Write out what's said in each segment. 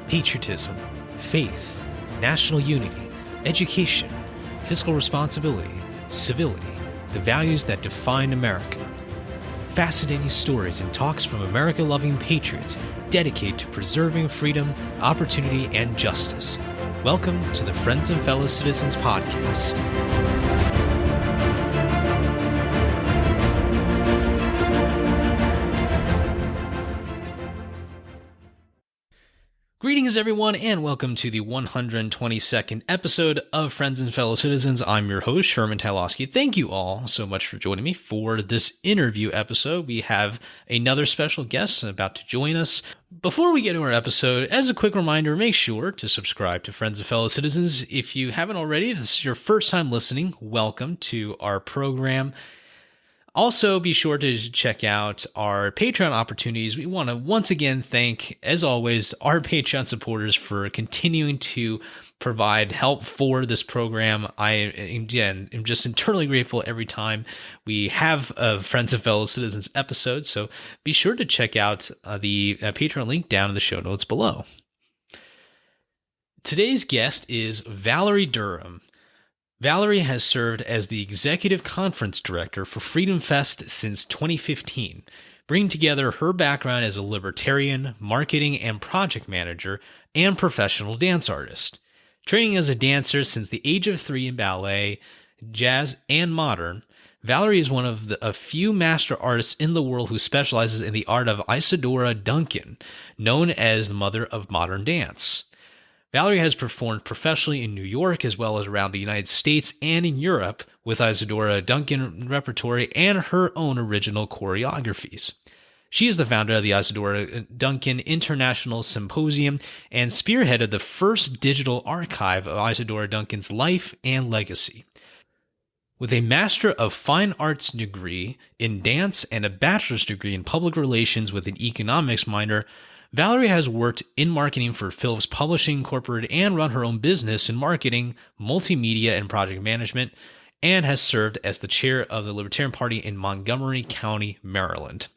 patriotism, faith, national unity, education, fiscal responsibility, civility, the values that define America. Fascinating stories and talks from America-loving patriots dedicated to preserving freedom, opportunity, and justice. Welcome to the Friends and Fellow Citizens podcast. Greetings, everyone, and welcome to the 122nd episode of Friends and Fellow Citizens. I'm your host, Sherman Tylowski. Thank you all so much for joining me for this interview episode. We have another special guest about to join us. Before we get to our episode, as a quick reminder, make sure to subscribe to Friends and Fellow Citizens. If you haven't already, if this is your first time listening, welcome to our program. Also, be sure to check out our Patreon opportunities. We want to once again thank, as always, our Patreon supporters for continuing to provide help for this program. I, again, am just internally grateful every time we have a Friends and Fellow Citizens episode, so be sure to check out the Patreon link down in the show notes below. Today's guest is Valerie Durham. Valerie has served as the Executive Conference Director for FreedomFest since 2015, bringing together her background as a libertarian, marketing and project manager, and professional dance artist. Training as a dancer since the age of 3 in ballet, jazz, and modern, Valerie is one of a few master artists in the world who specializes in the art of Isadora Duncan, known as the mother of modern dance. Valerie has performed professionally in New York as well as around the United States and in Europe with Isadora Duncan repertory and her own original choreographies. She is the founder of the Isadora Duncan International Symposium and spearheaded the first digital archive of Isadora Duncan's life and legacy. With a Master of Fine Arts degree in dance and a bachelor's degree in public relations with an economics minor, Valerie has worked in marketing for Phillips Publishing Incorporated and run her own business in marketing, multimedia, and project management, and has served as the chair of the Libertarian Party in Montgomery County, Maryland.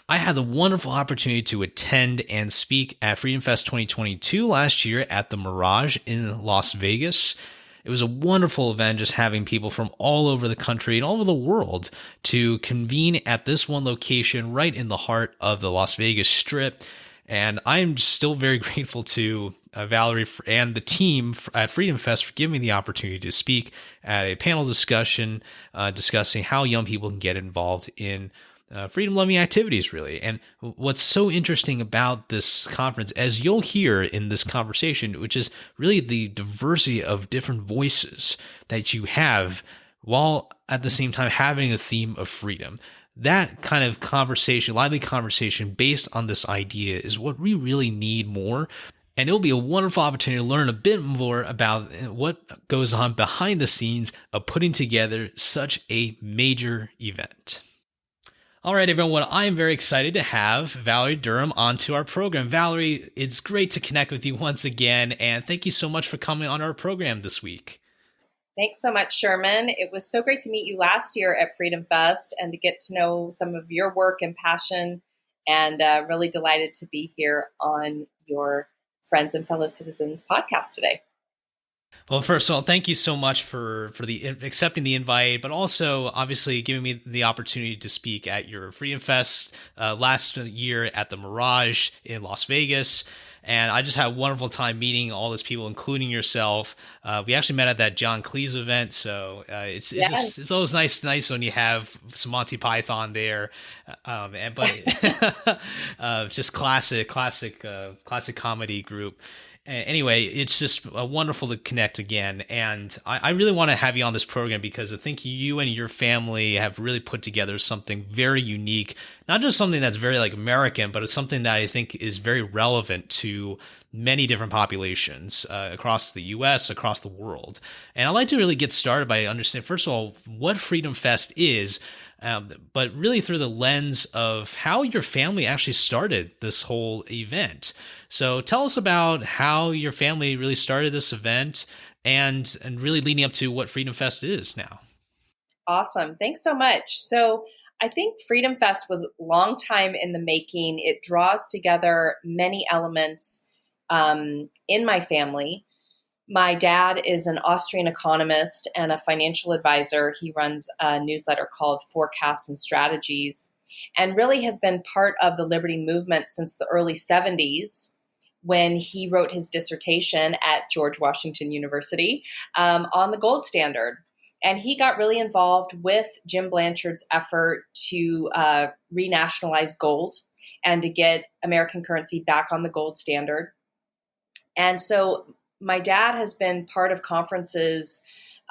I had the wonderful opportunity to attend and speak at FreedomFest 2022 last year at the Mirage in Las Vegas. It was a wonderful event, just having people from all over the country and all over the world to convene at this one location right in the heart of the Las Vegas Strip. And I'm still very grateful to Valerie and the team at Freedom Fest for giving me the opportunity to speak at a panel discussion discussing how young people can get involved in freedom-loving activities, really. And what's so interesting about this conference, as you'll hear in this conversation, which is really the diversity of different voices that you have while at the same time having a theme of freedom. That kind of conversation, lively conversation based on this idea is what we really need more. And it'll be a wonderful opportunity to learn a bit more about what goes on behind the scenes of putting together such a major event. All right, everyone. Well, I am very excited to have Valerie Durham onto our program. Valerie, it's great to connect with you once again, and thank you so much for coming on our program this week. Thanks so much, Sherman. It was so great to meet you last year at Freedom Fest and to get to know some of your work and passion, and really delighted to be here on your Friends and Fellow Citizens podcast today. Well, first of all, thank you so much for accepting the invite, but also obviously giving me the opportunity to speak at your Freedom Fest last year at the Mirage in Las Vegas. And I just had a wonderful time meeting all those people, including yourself. We actually met at that John Cleese event, so it's always nice when you have some Monty Python there, just classic comedy group. Anyway, it's just wonderful to connect again. And I really want to have you on this program because I think you and your family have really put together something very unique, not just something that's very like American, but it's something that I think is very relevant to many different populations across the U.S., across the world. And I'd like to really get started by understanding, first of all, what Freedom Fest is, but really through the lens of how your family actually started this whole event. So tell us about how your family really started this event and really leading up to what Freedom Fest is now. Awesome. Thanks so much. So I think Freedom Fest was a long time in the making. It draws together many elements in my family. My dad is an Austrian economist and a financial advisor. He runs a newsletter called Forecasts and Strategies, and really has been part of the liberty movement since the early 70s, when he wrote his dissertation at George Washington University on the gold standard. And he got really involved with Jim Blanchard's effort to renationalize gold and to get American currency back on the gold standard. And so my dad has been part of conferences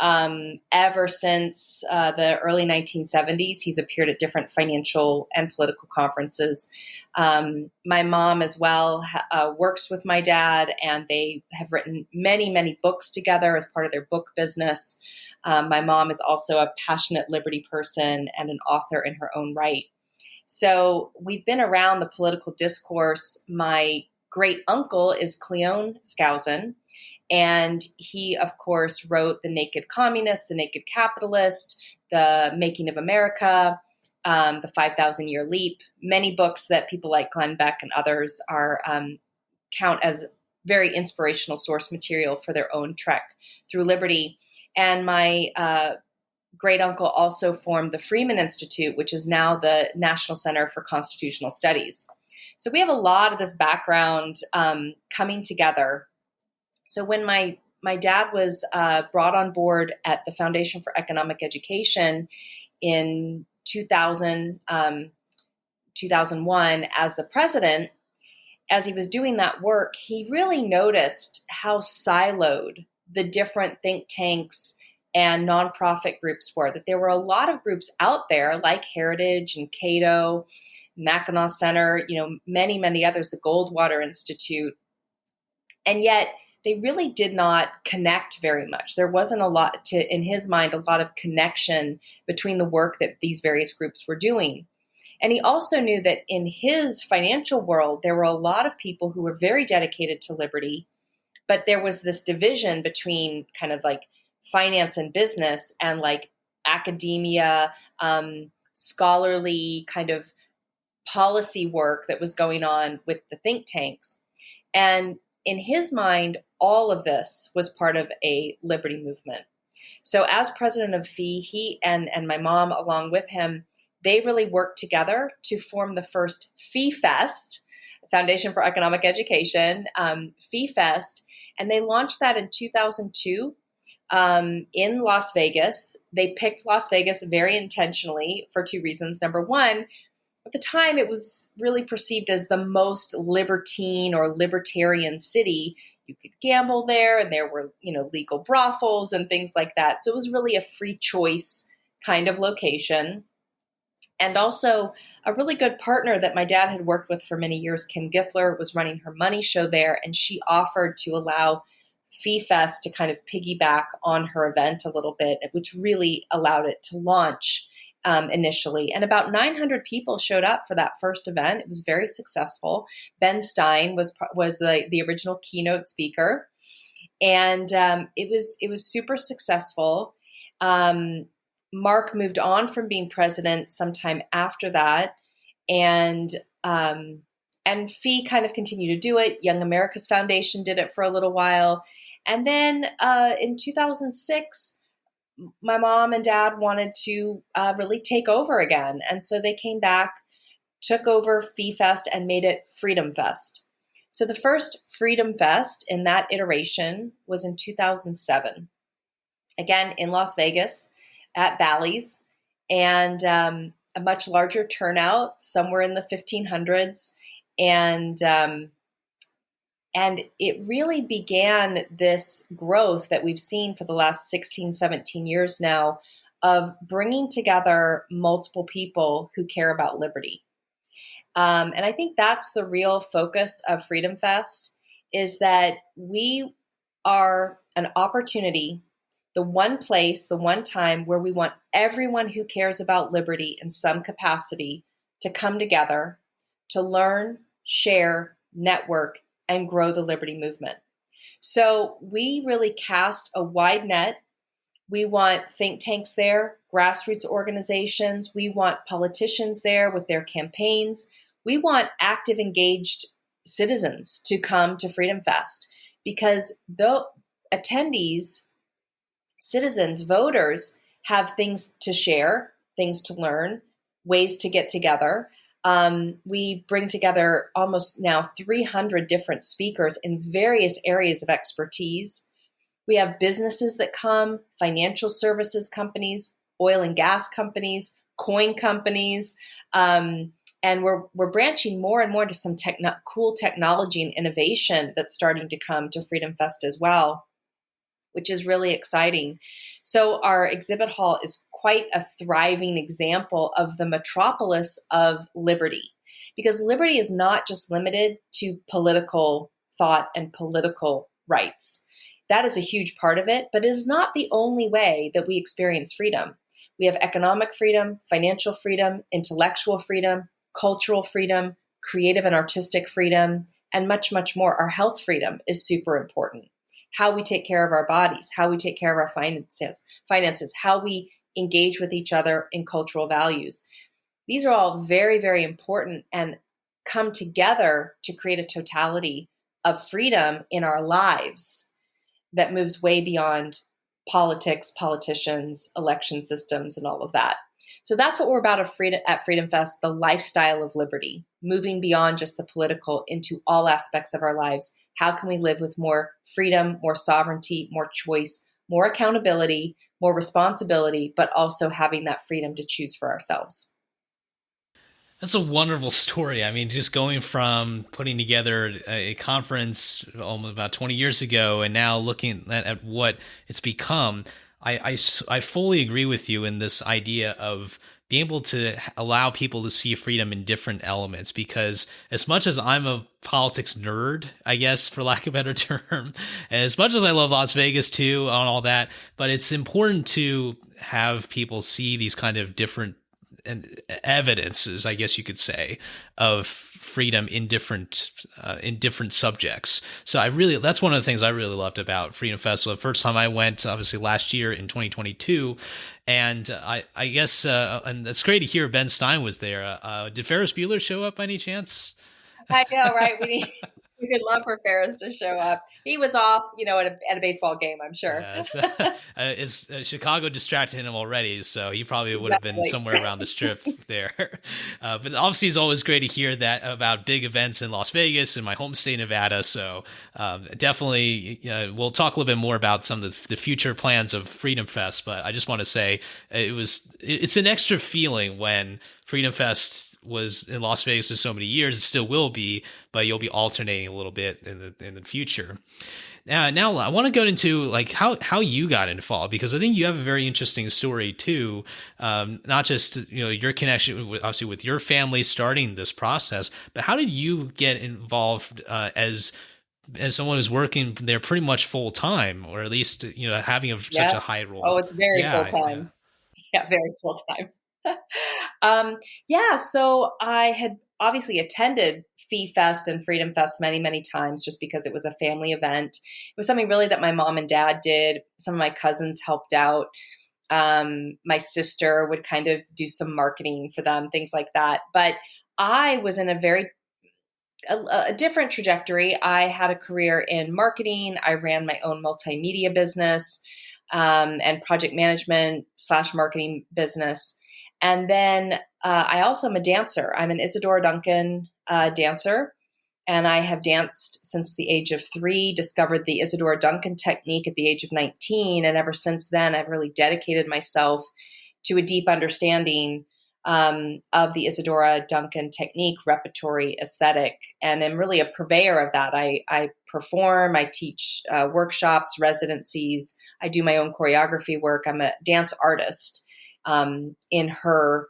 ever since the early 1970s. He's appeared at different financial and political conferences. My mom as well works with my dad, and they have written many, many books together as part of their book business. My mom is also a passionate liberty person and an author in her own right. So we've been around the political discourse. My great uncle is Cleon Skousen, and he, of course, wrote The Naked Communist, The Naked Capitalist, The Making of America, The 5,000-Year Leap, many books that people like Glenn Beck and others are count as very inspirational source material for their own trek through liberty. And my great uncle also formed the Freeman Institute, which is now the National Center for Constitutional Studies. So we have a lot of this background coming together. So when my dad was brought on board at the Foundation for Economic Education in 2001 as the president, as he was doing that work, he really noticed how siloed the different think tanks and nonprofit groups were, that there were a lot of groups out there like Heritage and Cato, Mackinac Center, many, many others, the Goldwater Institute. And yet they really did not connect very much. There wasn't in his mind, a lot of connection between the work that these various groups were doing. And he also knew that in his financial world, there were a lot of people who were very dedicated to liberty, but there was this division between kind of like finance and business and like academia, scholarly kind of policy work that was going on with the think tanks. And in his mind, all of this was part of a liberty movement. So as president of FEE, he and my mom, along with him, they really worked together to form the first FEE Fest, Foundation for Economic Education, FEE Fest. And they launched that in 2002 in Las Vegas. They picked Las Vegas very intentionally for two reasons. Number one, at the time, it was really perceived as the most libertine or libertarian city. You could gamble there, and there were, legal brothels and things like that. So it was really a free choice kind of location. And also a really good partner that my dad had worked with for many years, Kim Giffler, was running her money show there, and she offered to allow FEE Fest to kind of piggyback on her event a little bit, which really allowed it to launch initially. And about 900 people showed up for that first event. It was very successful. Ben Stein was the original keynote speaker. And it was super successful. Mark moved on from being president sometime after that. And FEE kind of continued to do it. Young America's Foundation did it for a little while. And then in 2006, my mom and dad wanted to really take over again. And so they came back, took over FEE Fest, and made it Freedom Fest. So the first Freedom Fest in that iteration was in 2007. Again, in Las Vegas at Bally's, and a much larger turnout, somewhere in the 1500s. And it really began this growth that we've seen for the last 16, 17 years now of bringing together multiple people who care about liberty. And I think that's the real focus of Freedom Fest, is that we are an opportunity, the one place, the one time where we want everyone who cares about liberty in some capacity to come together, to learn, share, network, and grow the liberty movement. So we really cast a wide net. We want think tanks there, grassroots organizations. We want politicians there with their campaigns. We want active, engaged citizens to come to Freedom Fest, because the attendees, citizens, voters, have things to share, things to learn, ways to get together. We bring together almost now 300 different speakers in various areas of expertise. We have businesses that come, financial services companies, oil and gas companies, coin companies, and we're branching more and more to some cool technology and innovation that's starting to come to Freedom Fest as well, which is really exciting. So our exhibit hall is quite a thriving example of the metropolis of liberty, because liberty is not just limited to political thought and political rights. That is a huge part of it, but it is not the only way that we experience freedom. We have economic freedom, financial freedom, intellectual freedom, cultural freedom, creative and artistic freedom, and much, much more. Our health freedom is super important. How we take care of our bodies, how we take care of our finances, how we engage with each other in cultural values. These are all very, very important and come together to create a totality of freedom in our lives that moves way beyond politics, politicians, election systems, and all of that. So that's what we're about at Freedom Fest, the lifestyle of liberty, moving beyond just the political into all aspects of our lives. How can we live with more freedom, more sovereignty, more choice, more accountability, more responsibility, but also having that freedom to choose for ourselves? That's a wonderful story. I mean, just going from putting together a conference almost about 20 years ago and now looking at what it's become, I fully agree with you in this idea of being able to allow people to see freedom in different elements, because as much as I'm a politics nerd, I guess, for lack of a better term, and as much as I love Las Vegas too and all that, but it's important to have people see these kind of different and evidences, I guess you could say, of freedom in different subjects. So that's one of the things I really loved about Freedom Festival. The first time I went, obviously last year in 2022, and I guess and it's great to hear Ben Stein was there. Did Ferris Bueller show up by any chance? I know, right? We could love for Ferris to show up. He was off, at a baseball game, I'm sure. Chicago distracted him already, so he probably would have been Exactly. somewhere around the strip there. But obviously, it's always great to hear that about big events in Las Vegas and my home state, Nevada. So definitely, we'll talk a little bit more about some of the future plans of Freedom Fest. But I just want to say it's an extra feeling when Freedom Fest was in Las Vegas for so many years. It still will be, but you'll be alternating a little bit in the future. Now I want to go into like how you got involved, because I think you have a very interesting story too. Not just your connection obviously with your family starting this process, but how did you get involved as someone who's working there pretty much full time, or at least having such a high role? Oh, it's very full time. Yeah, very full time. So I had obviously attended Fee Fest and Freedom Fest many, many times just because it was a family event. It was something really that my mom and dad did. Some of my cousins helped out. My sister would kind of do some marketing for them, things like that. But I was in a different trajectory. I had a career in marketing. I ran my own multimedia business and project management / marketing business. And then I also am a dancer. I'm an Isadora Duncan dancer, and I have danced since the age of 3, discovered the Isadora Duncan technique at the age of 19. And ever since then, I've really dedicated myself to a deep understanding of the Isadora Duncan technique, repertory, aesthetic, and am really a purveyor of that. I perform, I teach workshops, residencies, I do my own choreography work. I'm a dance artist in her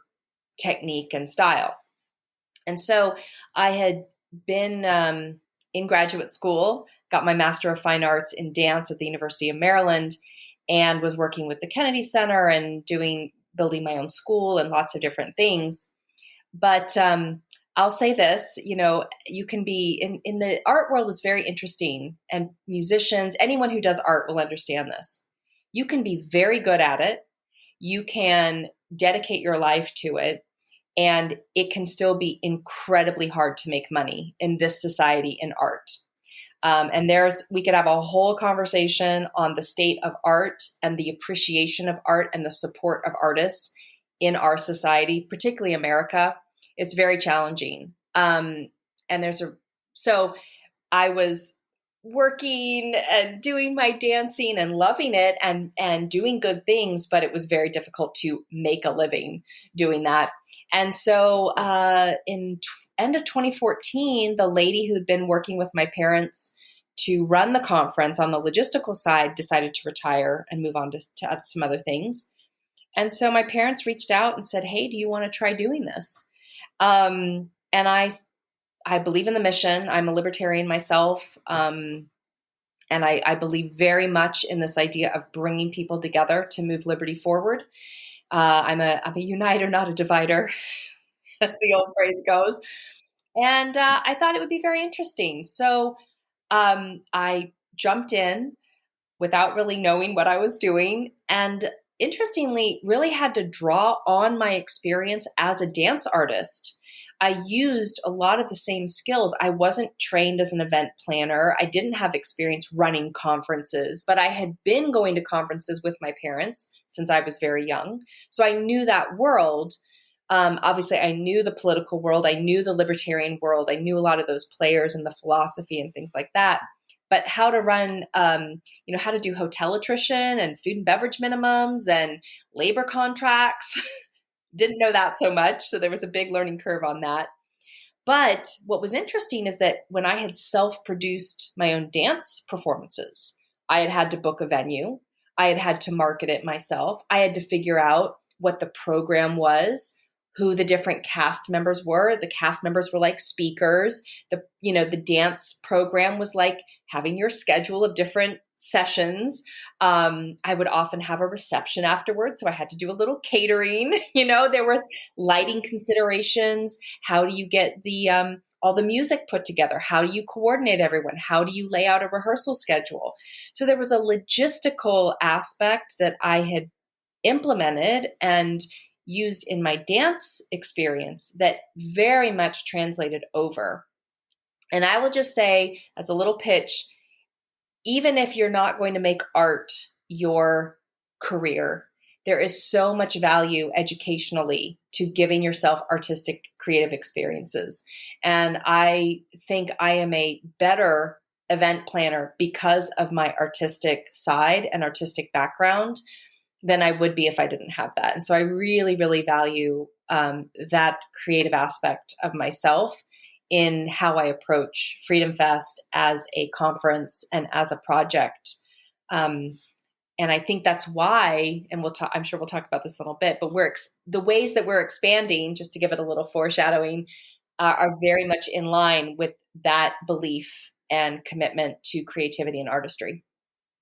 technique and style. And so I had been in graduate school, got my Master of Fine Arts in Dance at the University of Maryland, and was working with the Kennedy Center and building my own school and lots of different things. But I'll say this, you can be in the art world is very interesting, and musicians, anyone who does art will understand this. You can be very good at it. You can dedicate your life to it, And it can still be incredibly hard to make money in this society in art. And we could have a whole conversation on the state of art and the appreciation of art and the support of artists in our society, particularly America. It's very challenging. So I was working and doing my dancing and loving it and doing good things, but it was very difficult to make a living doing that. And so end of 2014, the lady who'd been working with my parents to run the conference on the logistical side decided to retire and move on to some other things. And so my parents reached out and said, "Hey, do you want to try doing this?" And I believe in the mission. I'm a libertarian myself. And I believe very much in this idea of bringing people together to move liberty forward. I'm a uniter, not a divider, as the old phrase goes. And I thought it would be very interesting. So I jumped in without really knowing what I was doing. And interestingly, really had to draw on my experience as a dance artist. I used a lot of the same skills. I wasn't trained as an event planner. I didn't have experience running conferences, but I had been going to conferences with my parents since I was very young. So I knew that world. Obviously, I knew the political world. I knew the libertarian world. I knew a lot of those players and the philosophy and things like that. But how to run, how to do hotel attrition and food and beverage minimums and labor contracts, didn't know that so much. So there was a big learning curve on that. But what was interesting is that when I had self-produced my own dance performances, I had to book a venue. I had to market it myself. I had to figure out what the program was, who the different cast members were. The cast members were like speakers. The dance program was like having your schedule of different sessions. I would often have a reception afterwards, so I had to do a little catering. There were lighting considerations. How do you get all the music put together? How do you coordinate everyone? How do you lay out a rehearsal schedule? So there was a logistical aspect that I had implemented and used in my dance experience that very much translated over. And I will just say, as a little pitch, even if you're not going to make art your career, there is so much value educationally to giving yourself artistic, creative experiences. And I think I am a better event planner because of my artistic side and artistic background than I would be if I didn't have that. And so I really, really value that creative aspect of myself in how I approach Freedom Fest as a conference and as a project. And I think that's why, and I'm sure we'll talk about this a little bit, but the ways that we're expanding, just to give it a little foreshadowing, are very much in line with that belief and commitment to creativity and artistry.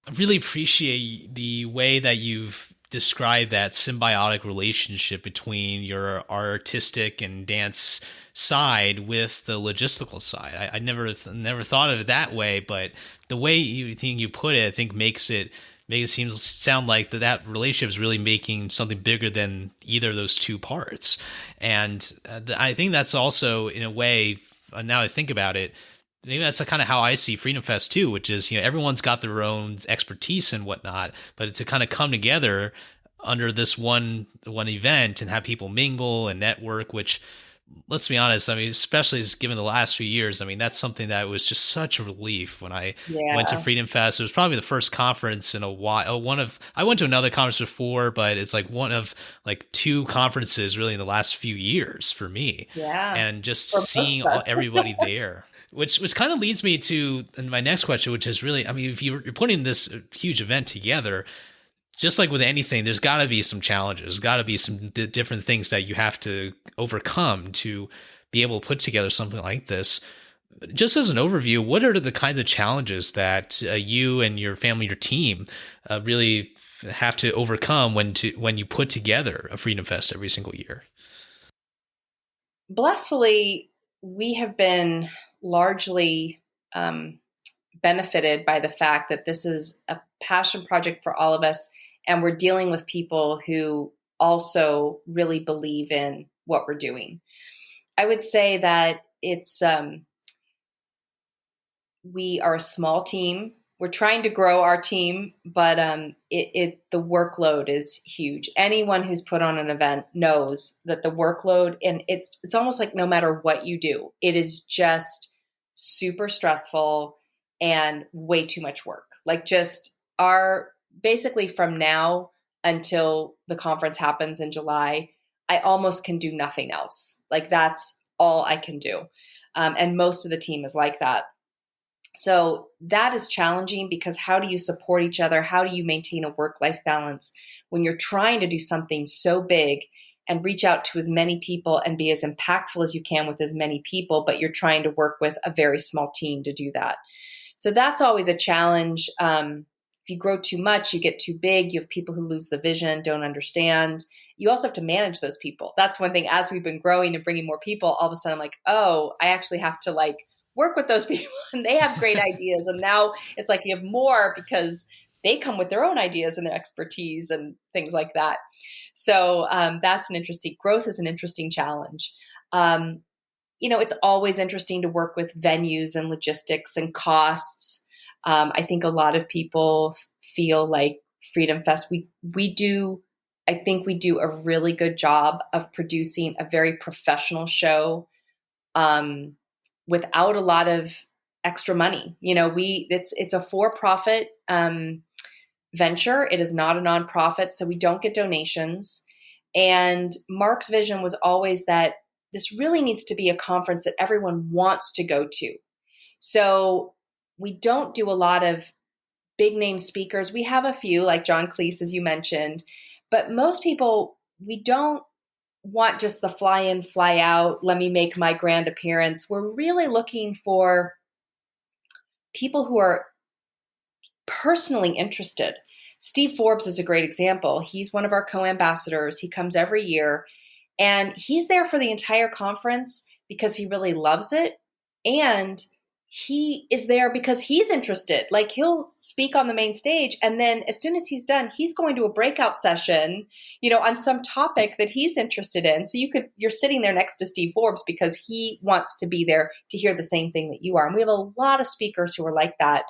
I really appreciate the way that you've described that symbiotic relationship between your artistic and dance side with the logistical side. I never thought of it that way, but the way you put it, I think makes it sound like that relationship is really making something bigger than either of those two parts. And I think that's also, in a way, now I think about it, maybe that's kind of how I see Freedom Fest too, which is, everyone's got their own expertise and whatnot, but to kind of come together under this one event and have people mingle and network, which, let's be honest, especially given the last few years, that's something that was just such a relief when I went to Freedom Fest. It was probably the first conference in a while. I went to another conference before, but it's like one of like two conferences really in the last few years for me. Yeah. And just seeing everybody there. Which kind of leads me to my next question, which is really, if you're putting this huge event together, just like with anything, there's got to be some challenges. There's got to be some different things that you have to overcome to be able to put together something like this. Just as an overview, what are the kinds of challenges that you and your family, your team, really have to overcome when you put together a Freedom Fest every single year? Blissfully, we have been largely benefited by the fact that this is a passion project for all of us, and we're dealing with people who also really believe in what we're doing. I would say that we are a small team. We're trying to grow our team, but the workload is huge. Anyone who's put on an event knows that the workload, and it's almost like no matter what you do, it is just super stressful and way too much work. Like just basically from now until the conference happens in July, I almost can do nothing else. Like that's all I can do. And most of the team is like that. So that is challenging because how do you support each other? How do you maintain a work-life balance when you're trying to do something so big and reach out to as many people and be as impactful as you can with as many people, but you're trying to work with a very small team to do that. So that's always a challenge. If you grow too much, you get too big, you have people who lose the vision, don't understand. You also have to manage those people. That's one thing. As we've been growing and bringing more people, all of a sudden I'm like, oh, I actually have to work with those people and they have great ideas. And now it's like you have more because they come with their own ideas and their expertise and things like that. So that's growth is an interesting challenge. It's always interesting to work with venues and logistics and costs. I think a lot of people feel like Freedom Fest, I think we do a really good job of producing a very professional show without a lot of extra money. It's a for-profit venture. It is not a nonprofit, so we don't get donations. And Mark's vision was always that this really needs to be a conference that everyone wants to go to. So we don't do a lot of big name speakers. We have a few like John Cleese, as you mentioned, but most people, we don't want just the fly in, fly out, let me make my grand appearance. We're really looking for people who are personally interested. Steve Forbes is a great example. He's one of our co-ambassadors. He comes every year and he's there for the entire conference because he really loves it. And he is there because he's interested. Like he'll speak on the main stage. And then as soon as he's done, he's going to a breakout session, on some topic that he's interested in. So you're sitting there next to Steve Forbes because he wants to be there to hear the same thing that you are. And we have a lot of speakers who are like that.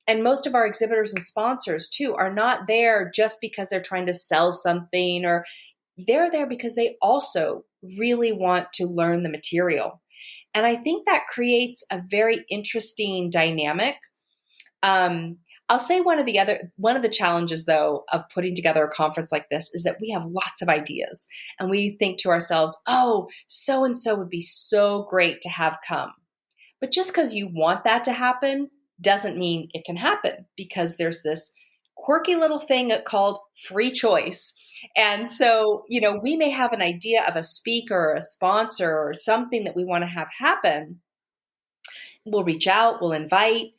And most of our exhibitors and sponsors too are not there just because they're trying to sell something, or they're there because they also really want to learn the material. And I think that creates a very interesting dynamic. I'll say one of the challenges though of putting together a conference like this is that we have lots of ideas and we think to ourselves, oh, so-and-so would be so great to have come. But just because you want that to happen doesn't mean it can happen, because there's this quirky little thing called free choice. And so, we may have an idea of a speaker or a sponsor or something that we want to have happen. We'll reach out, we'll invite.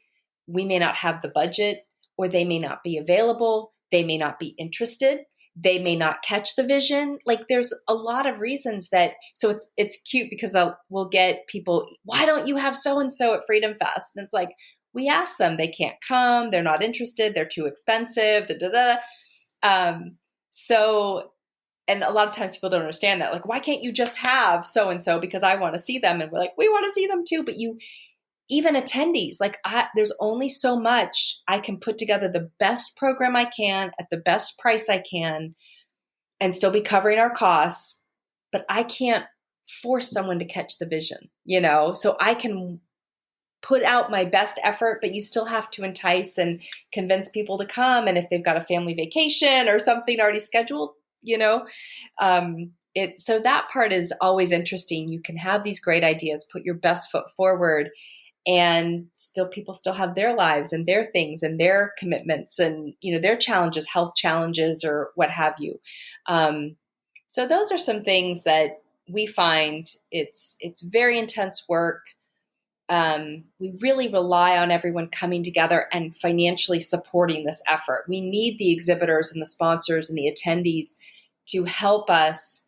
We may not have the budget, or they may not be available. They may not be interested. They may not catch the vision. Like there's a lot of reasons so it's cute because we'll get people, why don't you have so-and-so at Freedom Fest? And it's like, we ask them, they can't come, they're not interested, they're too expensive, So, and a lot of times people don't understand that. Like, why can't you just have so-and-so because I want to see them? And we're like, we want to see them too. But even attendees, there's only so much. I can put together the best program I can at the best price I can and still be covering our costs, but I can't force someone to catch the vision, So I can put out my best effort, but you still have to entice and convince people to come. And if they've got a family vacation or something already scheduled, so that part is always interesting. You can have these great ideas, put your best foot forward, and people still have their lives and their things and their commitments and, their challenges, health challenges or what have you. So those are some things that we find it's very intense work. We really rely on everyone coming together and financially supporting this effort. We need the exhibitors and the sponsors and the attendees to help us.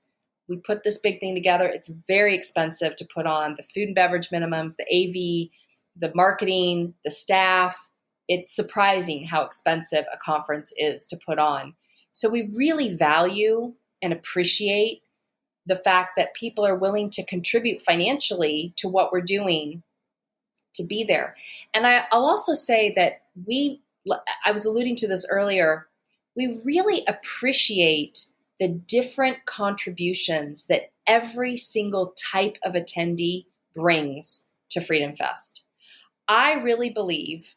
We put this big thing together. It's very expensive to put on. The food and beverage minimums, the AV, the marketing, the staff. It's surprising how expensive a conference is to put on. So we really value and appreciate the fact that people are willing to contribute financially to what we're doing to be there. And I'll also say that I was alluding to this earlier, we really appreciate the different contributions that every single type of attendee brings to Freedom Fest. I really believe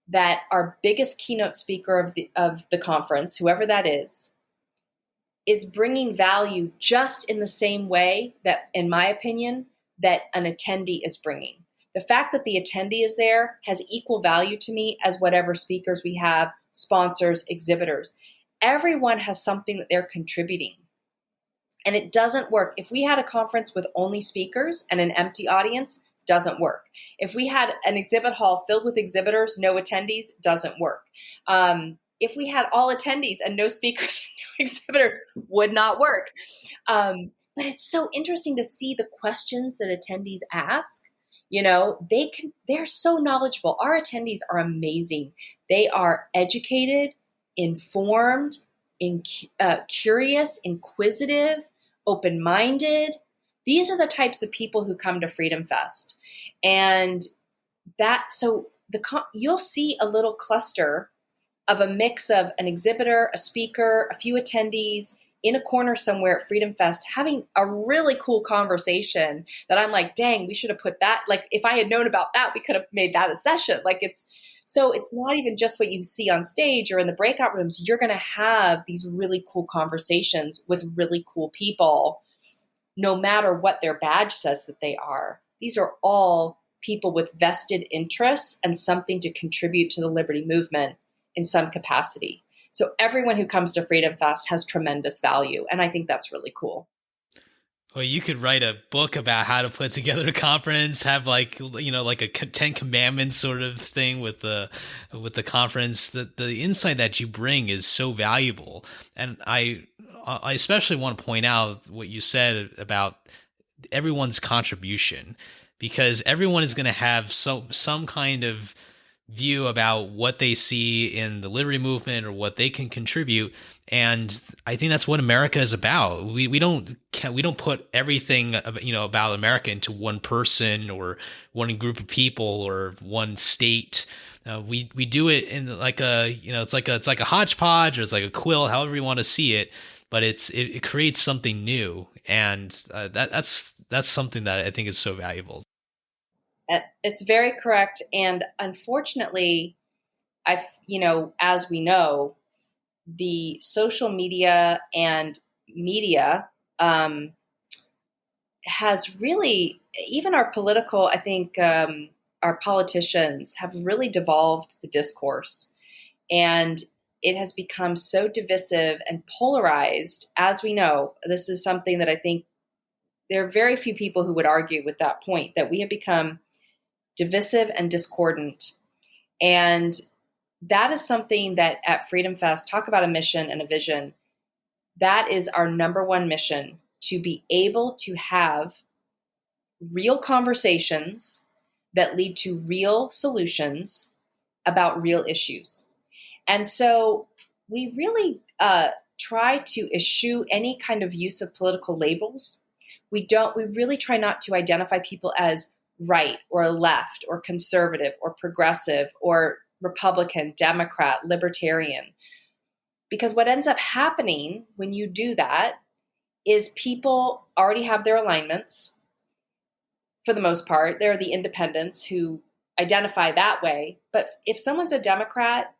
that our biggest keynote speaker of the conference, whoever that is bringing value just in the same way that, in my opinion, that an attendee is bringing. The fact that the attendee is there has equal value to me as whatever speakers we have, sponsors, exhibitors. Everyone has something that they're contributing. And it doesn't work. If we had a conference with only speakers and an empty audience, doesn't work. If we had an exhibit hall filled with exhibitors, no attendees, doesn't work. If we had all attendees and no speakers and no exhibitors, would not work. But it's so interesting to see the questions that attendees ask. They're so knowledgeable. Our attendees are amazing. They are educated, informed, curious, inquisitive, open-minded. These are the types of people who come to Freedom Fest. And you'll see a little cluster of a mix of an exhibitor, a speaker, a few attendees in a corner somewhere at Freedom Fest having a really cool conversation that I'm like, dang, we should have put that. Like, if I had known about that, we could have made that a session. So it's not even just what you see on stage or in the breakout rooms. You're going to have these really cool conversations with really cool people, no matter what their badge says that they are. These are all people with vested interests and something to contribute to the liberty movement in some capacity. So everyone who comes to Freedom Fest has tremendous value. And I think that's really cool. Well, you could write a book about how to put together a conference, have like a 10 commandments sort of thing with the conference. The insight that you bring is so valuable. And I especially want to point out what you said about everyone's contribution, because everyone is going to have some kind of view about what they see in the liberty movement or what they can contribute. And I think that's what America is about. We don't put everything about America into one person or one group of people or one state. We do it in like it's like a hodgepodge, or it's like a quill, however you want to see it. But it creates something new, and that's something that I think is so valuable. It's very correct. And unfortunately, as we know, the social media and media has really, even our political, I think our politicians have really devolved the discourse. And it has become so divisive and polarized. As we know, this is something that I think there are very few people who would argue with that point, that we have become divisive and discordant. And that is something that at Freedom Fest, talk about a mission and a vision. That is our number one mission, to be able to have real conversations that lead to real solutions about real issues. And so we really try to eschew any kind of use of political labels. We really try not to identify people as right or left or conservative or progressive or Republican, Democrat, libertarian. Because what ends up happening when you do that is people already have their alignments. For the most part, there are the independents who identify that way. But if someone's a Democrat,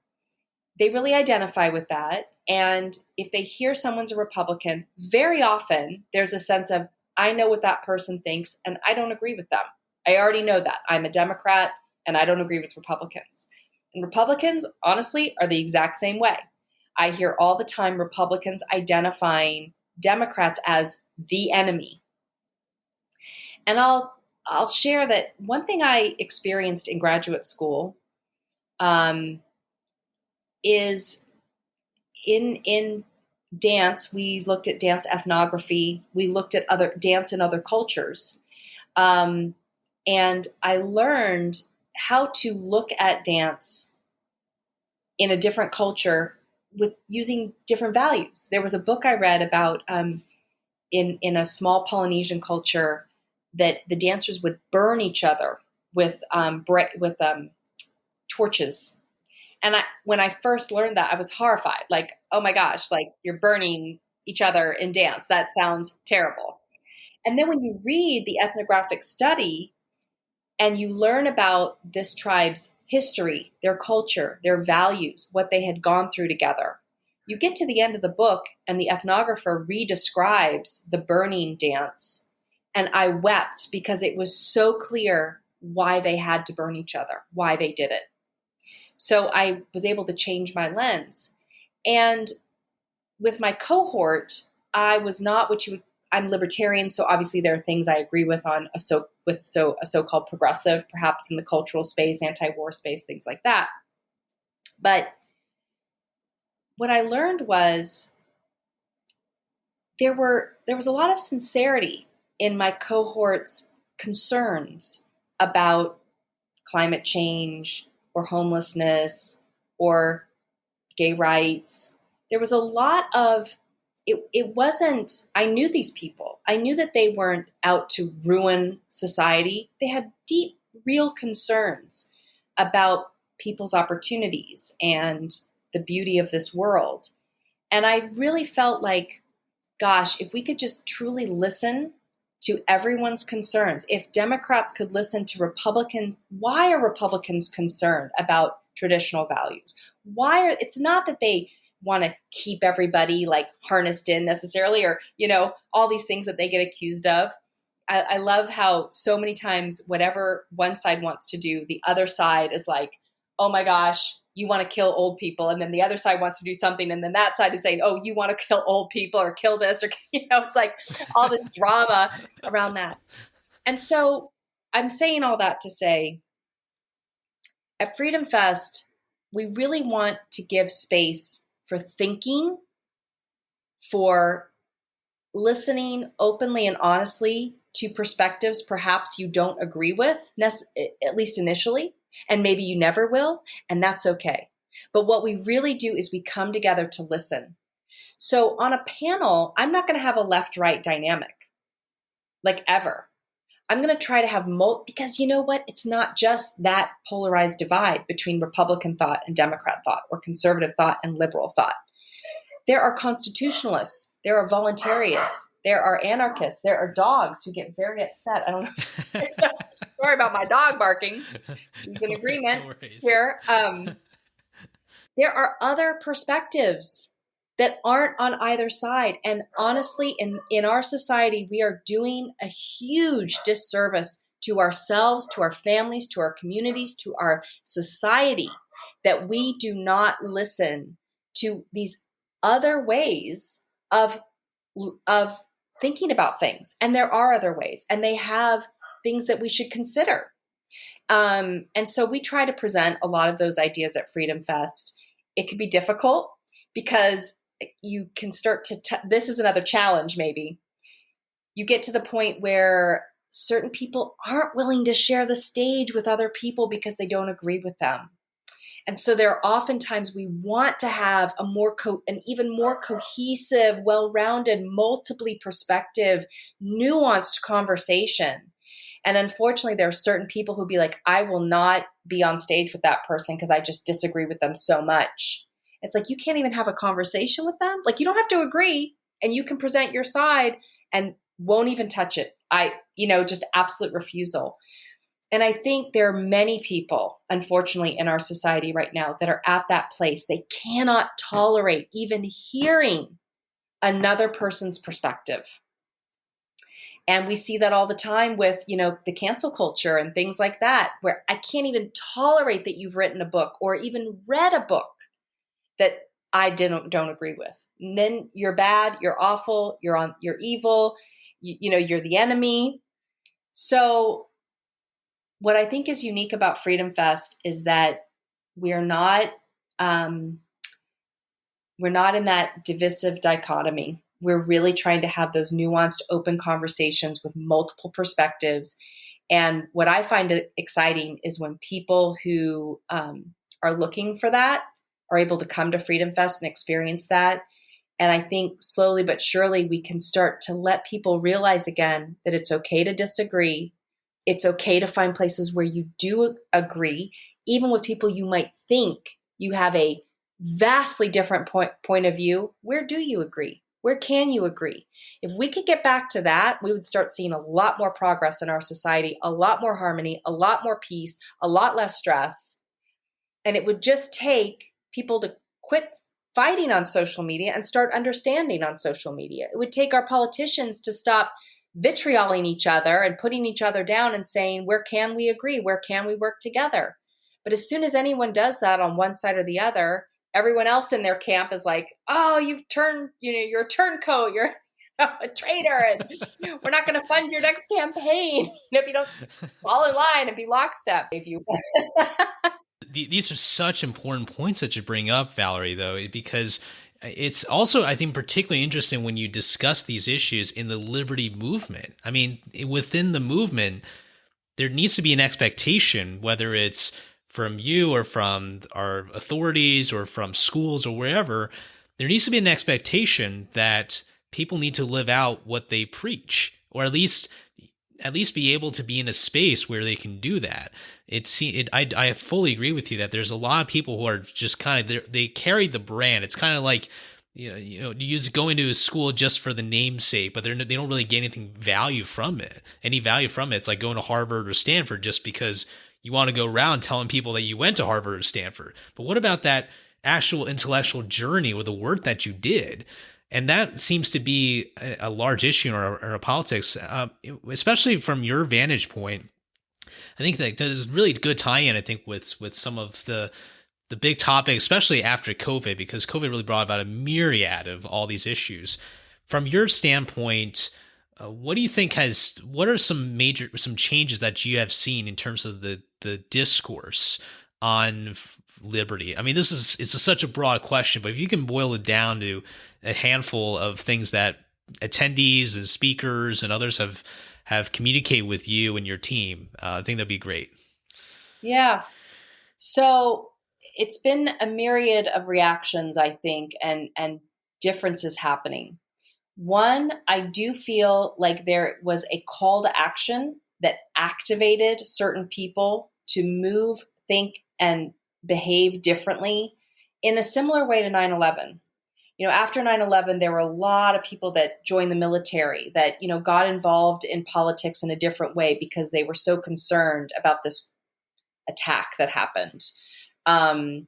they really identify with that. And if they hear someone's a Republican, very often there's a sense of, I know what that person thinks and I don't agree with them. I already know that. I'm a Democrat and I don't agree with Republicans. And Republicans, honestly, are the exact same way. I hear all the time Republicans identifying Democrats as the enemy. And I'll share that one thing I experienced in graduate school is in dance. We looked at dance ethnography. We looked at other dance in other cultures. And I learned how to look at dance in a different culture with using different values. There was a book I read about in a small Polynesian culture that the dancers would burn each other with torches. And when I first learned that, I was horrified. Like, oh my gosh, like you're burning each other in dance. That sounds terrible. And then when you read the ethnographic study and you learn about this tribe's history, their culture, their values, what they had gone through together, you get to the end of the book and the ethnographer redescribes the burning dance. And I wept because it was so clear why they had to burn each other, why they did it. So I was able to change my lens. And with my cohort, I was not what you would, I'm libertarian, so obviously there are things I agree with on a so-called progressive, perhaps in the cultural space, anti-war space, things like that. But what I learned was there was a lot of sincerity in my cohort's concerns about climate change or homelessness or gay rights. There was a lot of, it wasn't, I knew these people. I knew that they weren't out to ruin society. They had deep, real concerns about people's opportunities and the beauty of this world. And I really felt like, gosh, if we could just truly listen to everyone's concerns, if Democrats could listen to Republicans, why are Republicans concerned about traditional values? It's not that they want to keep everybody like harnessed in necessarily, or, all these things that they get accused of. I love how so many times whatever one side wants to do, the other side is like, oh my gosh, you want to kill old people. And then the other side wants to do something. And then that side is saying, oh, you want to kill old people or kill this, or, it's like all this drama around that. And so I'm saying all that to say, at Freedom Fest, we really want to give space for thinking, for listening openly and honestly to perspectives perhaps you don't agree with, at least initially, and maybe you never will, and that's okay. But what we really do is we come together to listen. So on a panel, I'm not going to have a left-right dynamic, like ever. I'm going to try to have because you know what? It's not just that polarized divide between Republican thought and Democrat thought, or conservative thought and liberal thought. There are constitutionalists. There are voluntarists. There are anarchists. There are dogs who get very upset. I don't know. Sorry about my dog barking. She's in agreement here. There are other perspectives that aren't on either side. And honestly, in our society, we are doing a huge disservice to ourselves, to our families, to our communities, to our society, that we do not listen to these other ways of thinking about things. And there are other ways, and they have things that we should consider. And so we try to present a lot of those ideas at Freedom Fest. It can be difficult because you can start to, this is another challenge maybe. You get to the point where certain people aren't willing to share the stage with other people because they don't agree with them. And so there are oftentimes we want to have an even more cohesive, well-rounded, multiply perspective, nuanced conversation. And unfortunately, there are certain people who be like, I will not be on stage with that person because I just disagree with them so much. It's like, you can't even have a conversation with them. Like, you don't have to agree, and you can present your side and won't even touch it. Just absolute refusal. And I think there are many people, unfortunately, in our society right now that are at that place. They cannot tolerate even hearing another person's perspective. And we see that all the time with, the cancel culture and things like that, where I can't even tolerate that you've written a book or even read a book that I don't agree with. And then you're bad, you're awful, you're evil, you're the enemy. So what I think is unique about Freedom Fest is that we're not in that divisive dichotomy. We're really trying to have those nuanced, open conversations with multiple perspectives. And what I find exciting is when people who are looking for that are able to come to Freedom Fest and experience that. And I think slowly but surely we can start to let people realize again that it's okay to disagree. It's okay to find places where you do agree, even with people you might think you have a vastly different point of view. Where do you agree? Where can you agree? If we could get back to that, we would start seeing a lot more progress in our society, a lot more harmony, a lot more peace, a lot less stress. And it would just take people to quit fighting on social media and start understanding on social media. It would take our politicians to stop vitrioling each other and putting each other down and saying, where can we agree? Where can we work together? But as soon as anyone does that on one side or the other, everyone else in their camp is like, oh, you're a turncoat, you're a traitor, and we're not going to fund your next campaign if you don't fall in line and be lockstep. If you These are such important points that you bring up, Valerie, though, because it's also, I think, particularly interesting when you discuss these issues in the liberty movement. I mean, within the movement, there needs to be an expectation, whether it's from you or from our authorities or from schools or wherever, there needs to be an expectation that people need to live out what they preach, or at least be able to be in a space where they can do that. I fully agree with you that there's a lot of people who are just kind of, they carry the brand. It's kind of like, you use going to a school just for the namesake, but they don't really get any value from it. It's like going to Harvard or Stanford just because you want to go around telling people that you went to Harvard or Stanford. But what about that actual intellectual journey or the work that you did? And that seems to be a large issue in our politics, especially from your vantage point. I think that there's really good tie-in, I think, with some of the big topics, especially after COVID, because COVID really brought about a myriad of all these issues. From your standpoint, what do you think what are some changes that you have seen in terms of the discourse on liberty? I mean, it's such a broad question, but if you can boil it down to a handful of things that attendees and speakers and others have communicated with you and your team, I think that'd be great. Yeah. So it's been a myriad of reactions, I think, and differences happening. One, I do feel like there was a call to action that activated certain people to move, think, and behave differently in a similar way to 9/11. After 9/11, there were a lot of people that joined the military that, got involved in politics in a different way because they were so concerned about this attack that happened from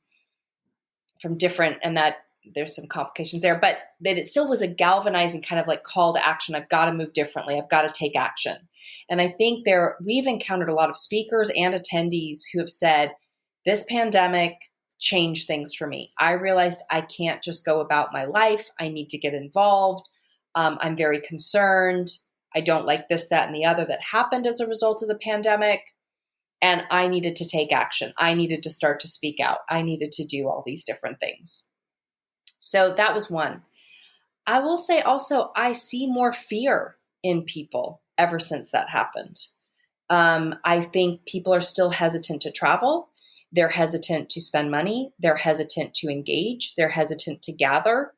different, and that there's some complications there, but that it still was a galvanizing kind of like call to action. I've got to move differently. I've got to take action. And I think we've encountered a lot of speakers and attendees who have said, this pandemic changed things for me. I realized I can't just go about my life. I need to get involved. I'm very concerned. I don't like this, that, and the other that happened as a result of the pandemic. And I needed to take action. I needed to start to speak out. I needed to do all these different things. So that was one. I will say also, I see more fear in people ever since that happened. I think people are still hesitant to travel. They're hesitant to spend money. They're hesitant to engage. They're hesitant to gather.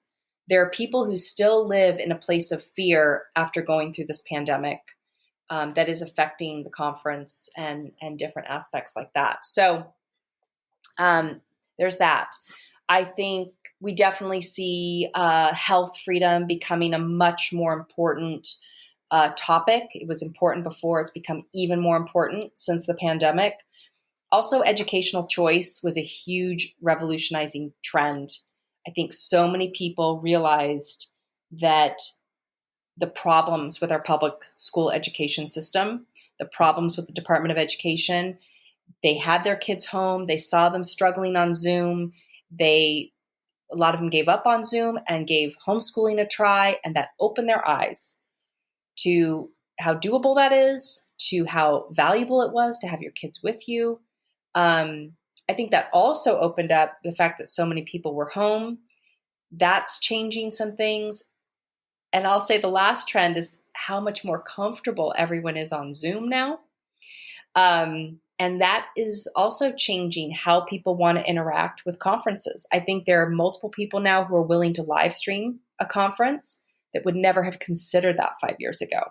There are people who still live in a place of fear after going through this pandemic that is affecting the conference and different aspects like that. So there's that. I think we definitely see health freedom becoming a much more important topic. It was important before. It's become even more important since the pandemic. Also, educational choice was a huge revolutionizing trend. I think so many people realized that the problems with our public school education system, the problems with the Department of Education, they had their kids home. They saw them struggling on Zoom. A lot of them gave up on Zoom and gave homeschooling a try, and that opened their eyes to how doable that is, to how valuable it was to have your kids with you. I think that also opened up the fact that so many people were home. That's changing some things. And I'll say the last trend is how much more comfortable everyone is on Zoom now. And that is also changing how people want to interact with conferences. I think there are multiple people now who are willing to live stream a conference that would never have considered that 5 years ago.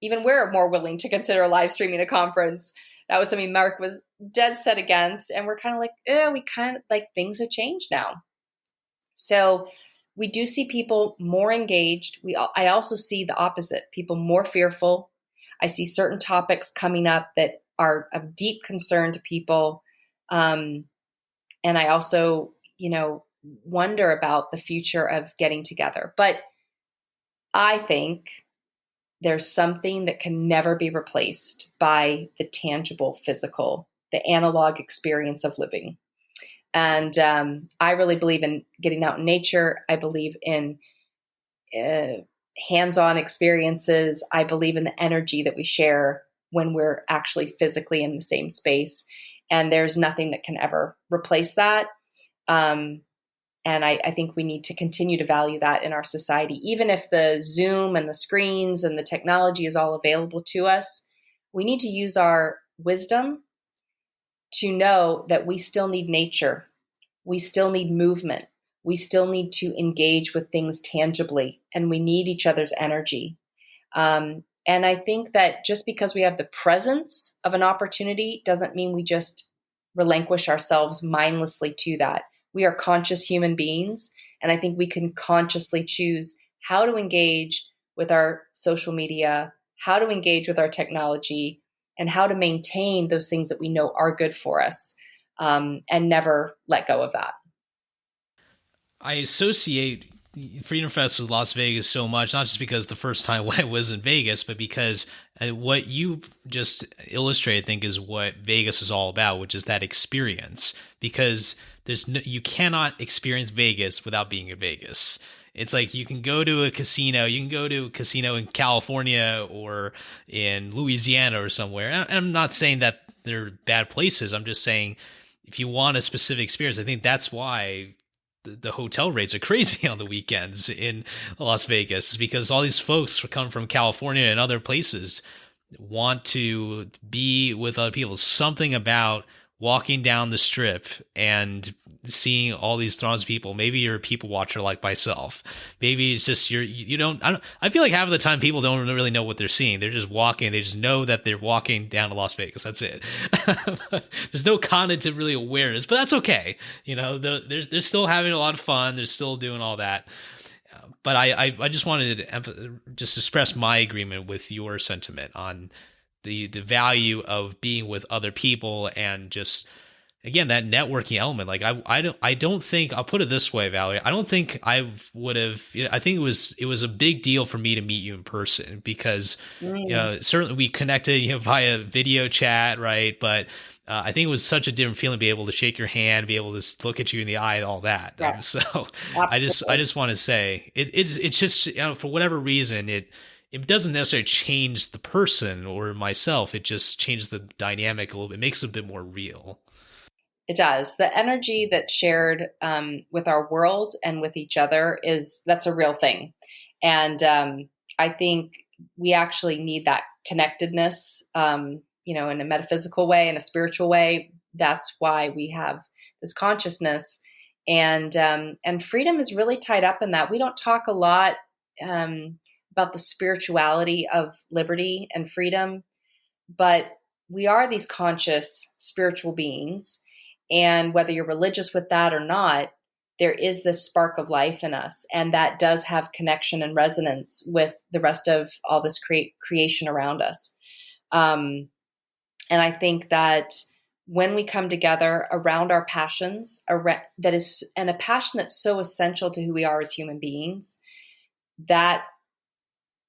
Even we're more willing to consider live streaming a conference. That was something Mark was dead set against. And we're kind of like, we kind of like things have changed now. So we do see people more engaged. I also see the opposite, people more fearful. I see certain topics coming up that are of deep concern to people. And I also, wonder about the future of getting together. But I think there's something that can never be replaced by the tangible, physical, the analog experience of living. And I really believe in getting out in nature. I believe in hands-on experiences. I believe in the energy that we share when we're actually physically in the same space. And there's nothing that can ever replace that. And I think we need to continue to value that in our society. Even if the Zoom and the screens and the technology is all available to us, we need to use our wisdom to know that we still need nature. We still need movement. We still need to engage with things tangibly, and we need each other's energy. And I think that just because we have the presence of an opportunity doesn't mean we just relinquish ourselves mindlessly to that. We are conscious human beings, and I think we can consciously choose how to engage with our social media, how to engage with our technology, and how to maintain those things that we know are good for us, and never let go of that. I associate Freedom Fest with Las Vegas so much, not just because the first time I was in Vegas, but because what you just illustrated, I think, is what Vegas is all about, which is that experience. Because you cannot experience Vegas without being in Vegas. It's like you can go to a casino, in California or in Louisiana or somewhere. And I'm not saying that they're bad places. I'm just saying if you want a specific experience, I think that's why the hotel rates are crazy on the weekends in Las Vegas, because all these folks come from California and other places want to be with other people. Something about walking down the strip and seeing all these throngs of people. Maybe you're a people watcher like myself. Maybe it's just I feel like half of the time people don't really know what they're seeing. They're just walking. They just know that they're walking down to Las Vegas. That's it. There's no cognitive really awareness, but that's okay. They're still having a lot of fun. They're still doing all that. But I just wanted to just express my agreement with your sentiment on the value of being with other people, and just, again, that networking element. Like I don't think, I'll put it this way, Valerie, I don't think I would have, I think it was a big deal for me to meet you in person, because certainly we connected via video chat, right? But I think it was such a different feeling to be able to shake your hand, be able to look at you in the eye, all that. Yeah, So absolutely. I just want to say it's just, for whatever reason, it doesn't necessarily change the person or myself. It just changes the dynamic a little bit. It makes it a bit more real. It does. The energy that's shared with our world and with each other that's a real thing. And I think we actually need that connectedness, in a metaphysical way, in a spiritual way. That's why we have this consciousness. And freedom is really tied up in that. We don't talk a lot about the spirituality of liberty and freedom, but we are these conscious spiritual beings. And whether you're religious with that or not, there is this spark of life in us. And that does have connection and resonance with the rest of all this creation around us. And I think that when we come together around our passions, and a passion that's so essential to who we are as human beings, that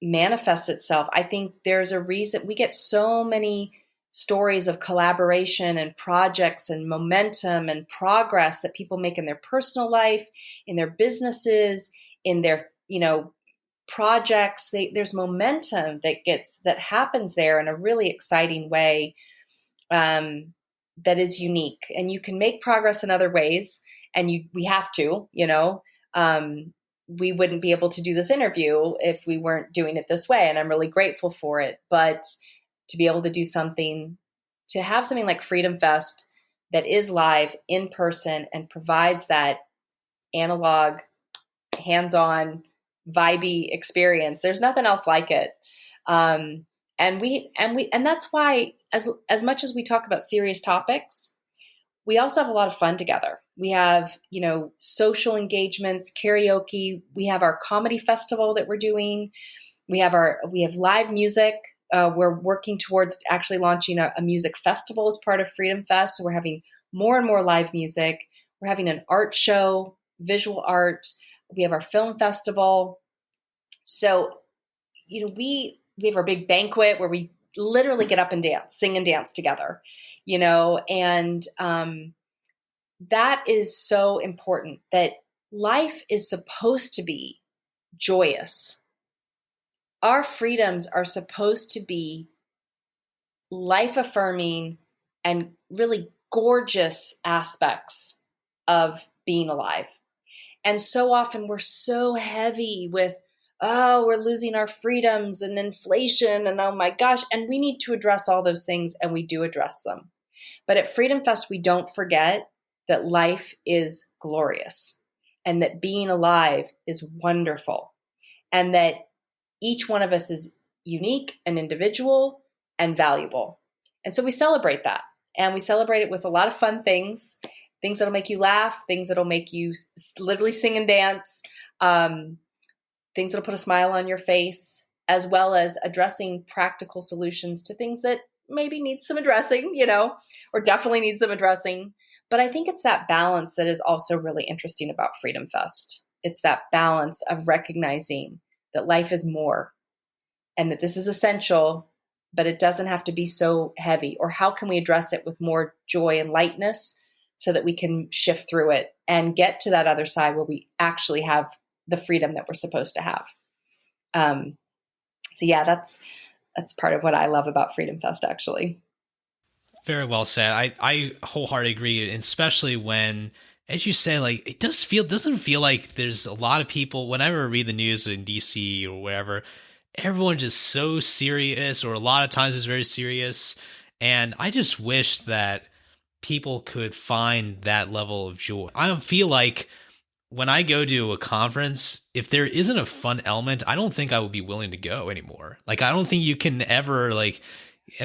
manifests itself. I think there's a reason we get so many stories of collaboration and projects and momentum and progress that people make in their personal life, in their businesses, in their, projects. There's momentum that happens there in a really exciting way, that is unique. And you can make progress in other ways, and we have to, we wouldn't be able to do this interview if we weren't doing it this way. And I'm really grateful for it. But to be able to do something to have something like Freedom Fest that is live in person and provides that analog, hands-on, vibey experience. There's nothing else like it. And that's why, as much as we talk about serious topics, we also have a lot of fun together. We have, social engagements, karaoke. We have our comedy festival that we're doing. We have live music. We're working towards actually launching a music festival as part of Freedom Fest. So we're having more and more live music. We're having an art show, visual art. We have our film festival. So, we have our big banquet where we literally get up and dance, sing and dance together, and that is so important, that life is supposed to be joyous. Our freedoms are supposed to be life affirming and really gorgeous aspects of being alive. And so often we're so heavy with, we're losing our freedoms and inflation and oh my gosh. And we need to address all those things, and we do address them. But at Freedom Fest, we don't forget that life is glorious and that being alive is wonderful and that each one of us is unique and individual and valuable. And so we celebrate that, and we celebrate it with a lot of fun things that'll make you laugh, things that'll make you literally sing and dance, things that'll put a smile on your face, as well as addressing practical solutions to things that maybe need some addressing, or definitely need some addressing. But I think it's that balance that is also really interesting about Freedom Fest. It's that balance of recognizing that life is more and that this is essential, but it doesn't have to be so heavy. Or how can we address it with more joy and lightness so that we can shift through it and get to that other side where we actually have the freedom that we're supposed to have. So yeah, that's part of what I love about Freedom Fest, actually. Very well said. I wholeheartedly agree, and especially when, as you say, like it doesn't feel like there's a lot of people. Whenever I read the news in DC or wherever, everyone's just so serious, or a lot of times it's very serious. And I just wish that people could find that level of joy. I don't feel like when I go to a conference, if there isn't a fun element, I don't think I would be willing to go anymore. Like, I don't think you can ever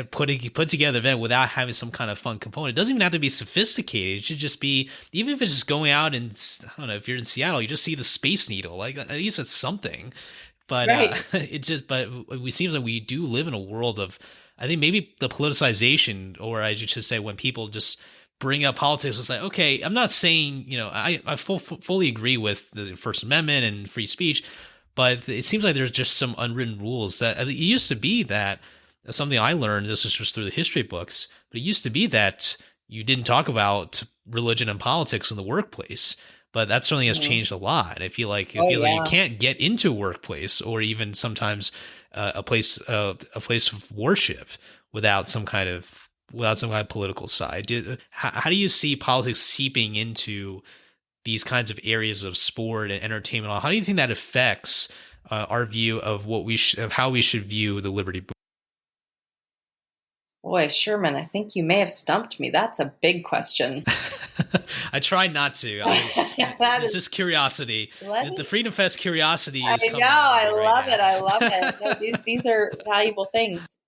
put together an event without having some kind of fun component. It doesn't even have to be sophisticated. It should just be, even if it's just going out and, I don't know, if you're in Seattle, you just see the Space Needle. Like, at least it's something. But right. It seems like we do live in a world of, I think maybe the politicization, or I should say when people just bring up politics, it's like, okay, I'm not saying, I fully agree with the First Amendment and free speech, but it seems like there's just some unwritten rules that it used to be that something I learned, this is just through the history books, but it used to be that you didn't talk about religion and politics in the workplace. But that certainly has changed a lot. I feel like like you can't get into a workplace or even sometimes a place of worship without some kind of political side. How do you see politics seeping into these kinds of areas of sport and entertainment? How do you think that affects our view of of how we should view the liberty movement? Boy, Sherman, I think you may have stumped me. That's a big question. I tried not to. It's just curiosity. The Freedom Fest curiosity is coming. I know. I love it. I love it. No, these are valuable things.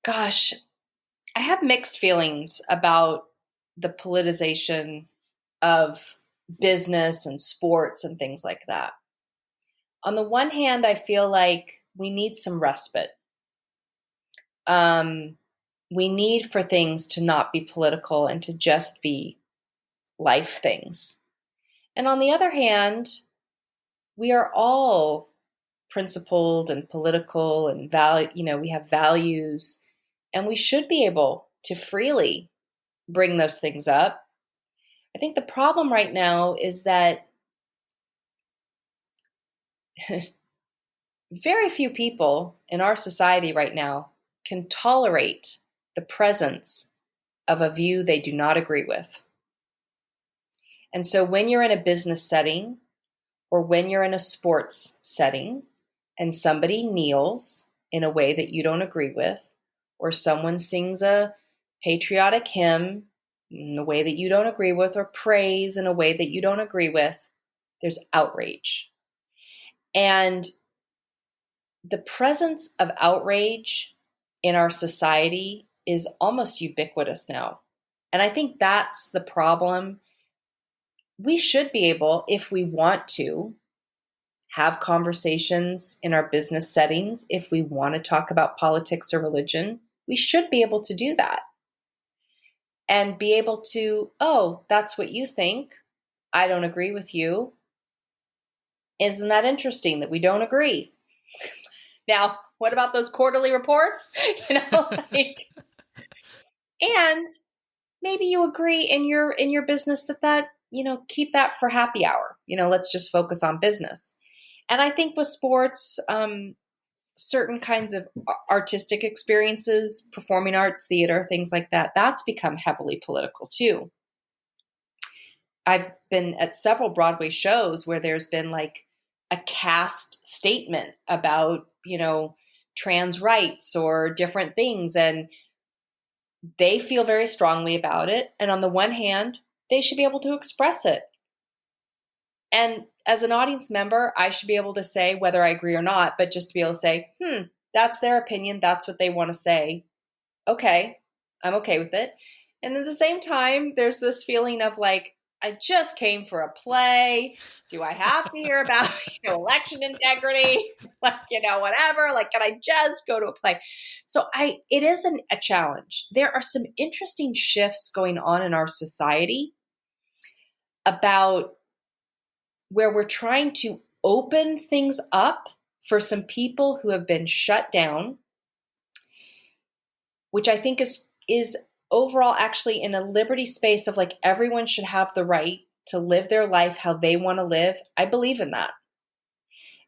Gosh, I have mixed feelings about the politicization of business and sports and things like that. On the one hand, I feel like we need some respite. We need for things to not be political and to just be life things. And on the other hand, we are all principled and political and we have values, and we should be able to freely bring those things up. I think the problem right now is that very few people in our society right now can tolerate the presence of a view they do not agree with. And so when you're in a business setting or when you're in a sports setting and somebody kneels in a way that you don't agree with, or someone sings a patriotic hymn in a way that you don't agree with, or praise in a way that you don't agree with, there's outrage. And the presence of outrage in our society is almost ubiquitous now. And I think that's the problem. We should be able, if we want to, have conversations in our business settings. If we want to talk about politics or religion, we should be able to do that. And be able to, oh, that's what you think. I don't agree with you. Isn't that interesting that we don't agree? Now, what about those quarterly reports? And maybe you agree in your business that keep that for happy hour. Let's just focus on business. And I think with sports, certain kinds of artistic experiences, performing arts, theater, things like that, that's become heavily political too. I've been at several Broadway shows where there's been like a cast statement about, trans rights or different things. And they feel very strongly about it. And on the one hand, they should be able to express it. And as an audience member, I should be able to say whether I agree or not, but just to be able to say, that's their opinion. That's what they want to say. Okay, I'm okay with it. And at the same time, there's this feeling of like, I just came for a play. Do I have to hear about election integrity? Whatever. Like, can I just go to a play? So it is a challenge. There are some interesting shifts going on in our society about where we're trying to open things up for some people who have been shut down, which I think is overall actually in a liberty space of like everyone should have the right to live their life how they want to live. I believe in that.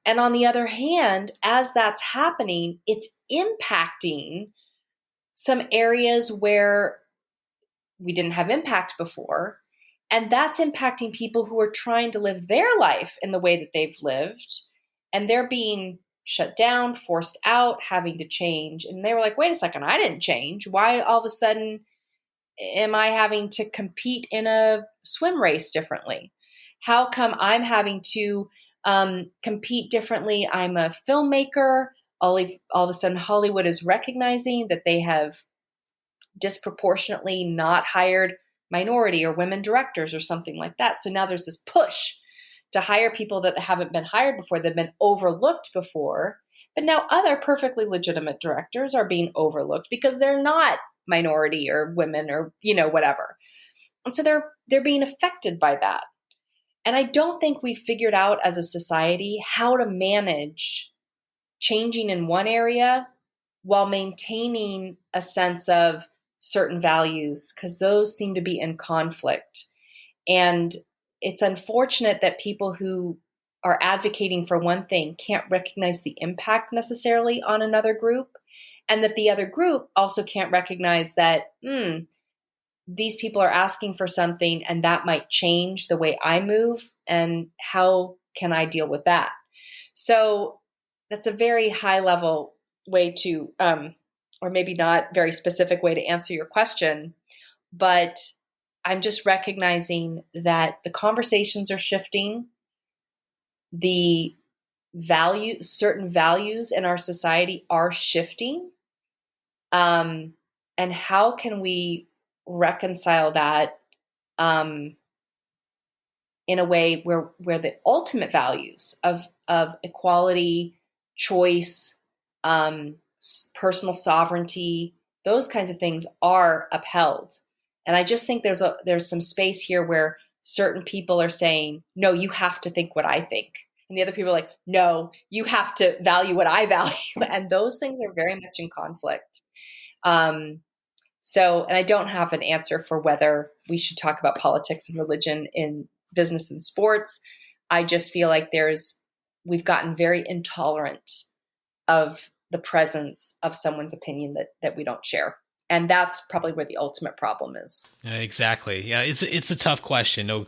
And on the other hand, as that's happening, it's impacting some areas where we didn't have impact before. And that's impacting people who are trying to live their life in the way that they've lived. And they're being shut down, forced out, having to change. And they were like, wait a second, I didn't change. Why all of a sudden am I having to compete in a swim race differently? How come I'm having to compete differently? I'm a filmmaker. All of a sudden, Hollywood is recognizing that they have disproportionately not hired minority or women directors or something like that. So now there's this push to hire people that haven't been hired before, that have been overlooked before. But now other perfectly legitimate directors are being overlooked because they're not minority or women or, whatever. And so they're being affected by that. And I don't think we've figured out as a society how to manage changing in one area while maintaining a sense of certain values, because those seem to be in conflict. And it's unfortunate that people who are advocating for one thing can't recognize the impact necessarily on another group, and that the other group also can't recognize that these people are asking for something and that might change the way I move, and how can I deal with that? So that's a very high level way to, or maybe not very specific way to answer your question, but I'm just recognizing that the conversations are shifting. The certain values in our society are shifting. And how can we reconcile that in a way where the ultimate values of equality, choice, personal sovereignty, those kinds of things are upheld. And I just think there's some space here where certain people are saying, no, you have to think what I think. And the other people are like, no, you have to value what I value. And those things are very much in conflict. And I don't have an answer for whether we should talk about politics and religion in business and sports. I just feel like we've gotten very intolerant of the presence of someone's opinion that we don't share. And that's probably where the ultimate problem is. Exactly. Yeah, it's a tough question, no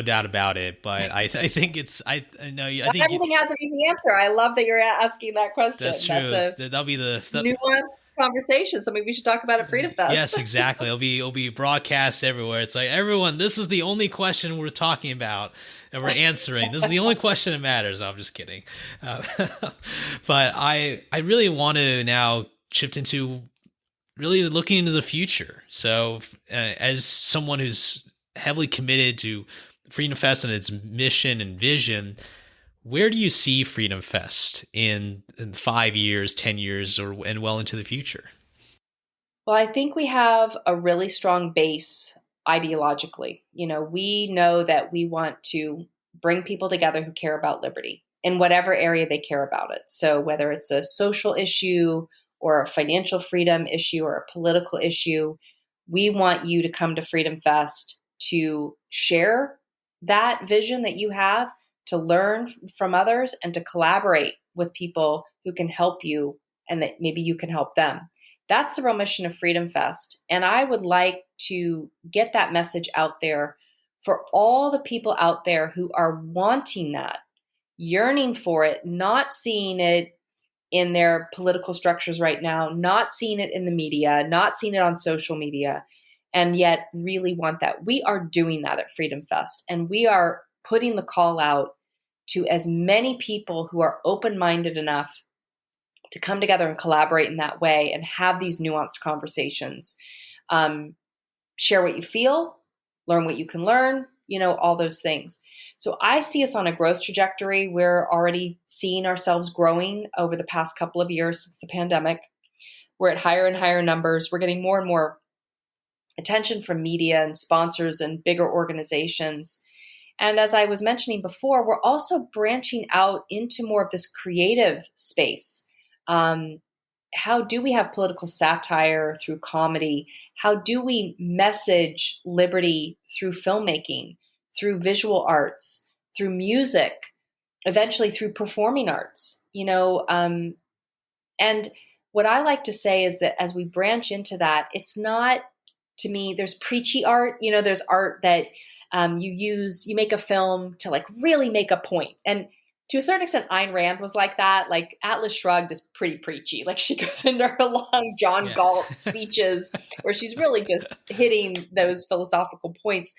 doubt about it. But I think I know I Not think everything has an easy answer. I love that you're asking that that's question. That's true. a That'll be nuanced conversation. Something we should talk about at Freedom yes, Fest. exactly. It'll be broadcast everywhere. It's like, everyone, this is the only question we're talking about and we're answering. This is the only question that matters. I'm just kidding. Uh, but I really want to now shift into really looking into the future. So, as someone who's heavily committed to Freedom Fest and its mission and vision, where do you see Freedom Fest in 5 years, 10 years, and well into the future? Well, I think we have a really strong base ideologically. We know that we want to bring people together who care about liberty in whatever area they care about it. So whether it's a social issue or a financial freedom issue or a political issue, we want you to come to Freedom Fest to share that vision that you have, to learn from others, and to collaborate with people who can help you and that maybe you can help them. That's the real mission of Freedom Fest. And I would like to get that message out there for all the people out there who are wanting that, yearning for it, not seeing it in their political structures right now, not seeing it in the media, not seeing it on social media, and yet really want that. We are doing that at Freedom Fest, and we are putting the call out to as many people who are open-minded enough to come together and collaborate in that way and have these nuanced conversations. Share what you feel, learn what you can learn, all those things. So I see us on a growth trajectory. We're already seeing ourselves growing over the past couple of years since the pandemic. We're at higher and higher numbers. We're getting more and more attention from media and sponsors and bigger organizations. And as I was mentioning before, we're also branching out into more of this creative space. How do we have political satire through comedy? How do we message liberty through filmmaking, through visual arts, through music, eventually through performing arts? And what I like to say is that as we branch into that, it's not, to me, there's preachy art. There's art that you make a film to like really make a point. And to a certain extent, Ayn Rand was like that. Like Atlas Shrugged is pretty preachy. Like she goes into her long John Galt speeches where she's really just hitting those philosophical points.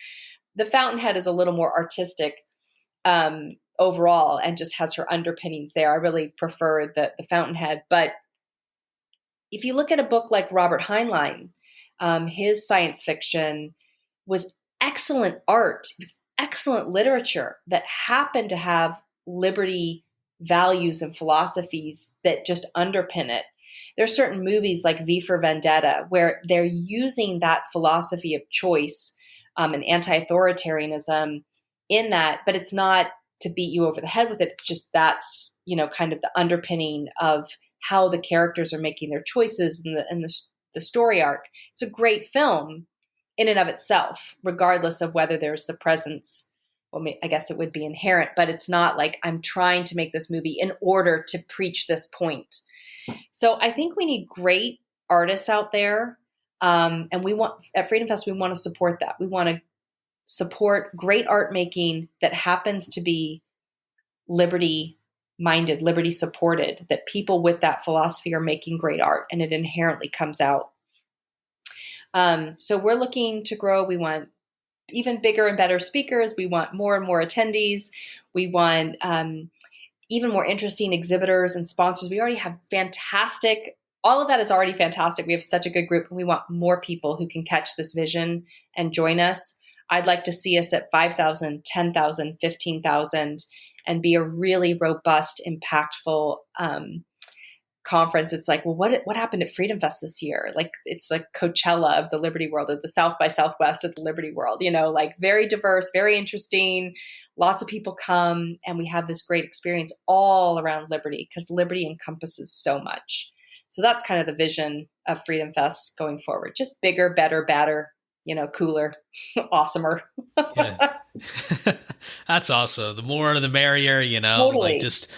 The Fountainhead is a little more artistic overall and just has her underpinnings there. I really prefer the Fountainhead. But if you look at a book like Robert Heinlein, his science fiction was excellent art. It was excellent literature that happened to have liberty values and philosophies that just underpin it. There are certain movies like V for Vendetta where they're using that philosophy of choice and anti-authoritarianism in that, but it's not to beat you over the head with it. It's just that's, kind of the underpinning of how the characters are making their choices and the story arc. It's a great film in and of itself, regardless of whether there's the presence. Well, I guess it would be inherent, but it's not like I'm trying to make this movie in order to preach this point. So I think we need great artists out there. And at Freedom Fest, we want to support that. We want to support great art making that happens to be liberty minded, liberty supported, that people with that philosophy are making great art and it inherently comes out. So we're looking to grow. We want even bigger and better speakers. We want more and more attendees. We want even more interesting exhibitors and sponsors. We already have fantastic, all of that is already fantastic. We have such a good group and we want more people who can catch this vision and join us. I'd like to see us at 5,000, 10,000, 15,000 and be a really robust, impactful conference. It's like, well, what happened at Freedom Fest this year? Like it's the Coachella of the Liberty world, or the South by Southwest of the Liberty world, like very diverse, very interesting. Lots of people come and we have this great experience all around liberty because liberty encompasses so much. So that's kind of the vision of Freedom Fest going forward. Just bigger, better, badder, cooler, awesomer. Yeah. That's awesome. The more the merrier, Totally. like just,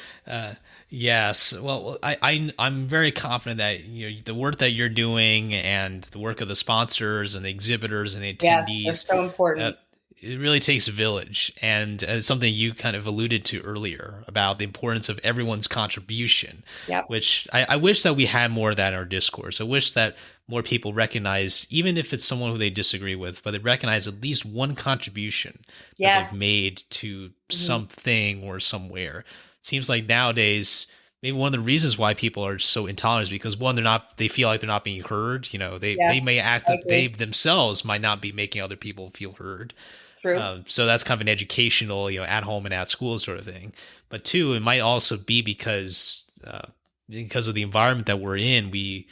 Yes. Well, I'm very confident that the work that you're doing and the work of the sponsors and the exhibitors and the Yes, they're attendees, so uh, important. it really takes a village. And something you kind of alluded to earlier about the importance of everyone's contribution, Yep. which I wish that we had more of that in our discourse. I wish that more people recognize, even if it's someone who they disagree with, but they recognize at least one contribution that they've Yes. made to Hmm. something or somewhere. Seems like nowadays maybe one of the reasons why people are so intolerant is because one, they feel like they're not being heard. They Yes, may act I that they agree. themselves might not be making other people feel heard. True. So that's kind of an educational, at home and at school sort of thing. But two, it might also be because of the environment that we're in, we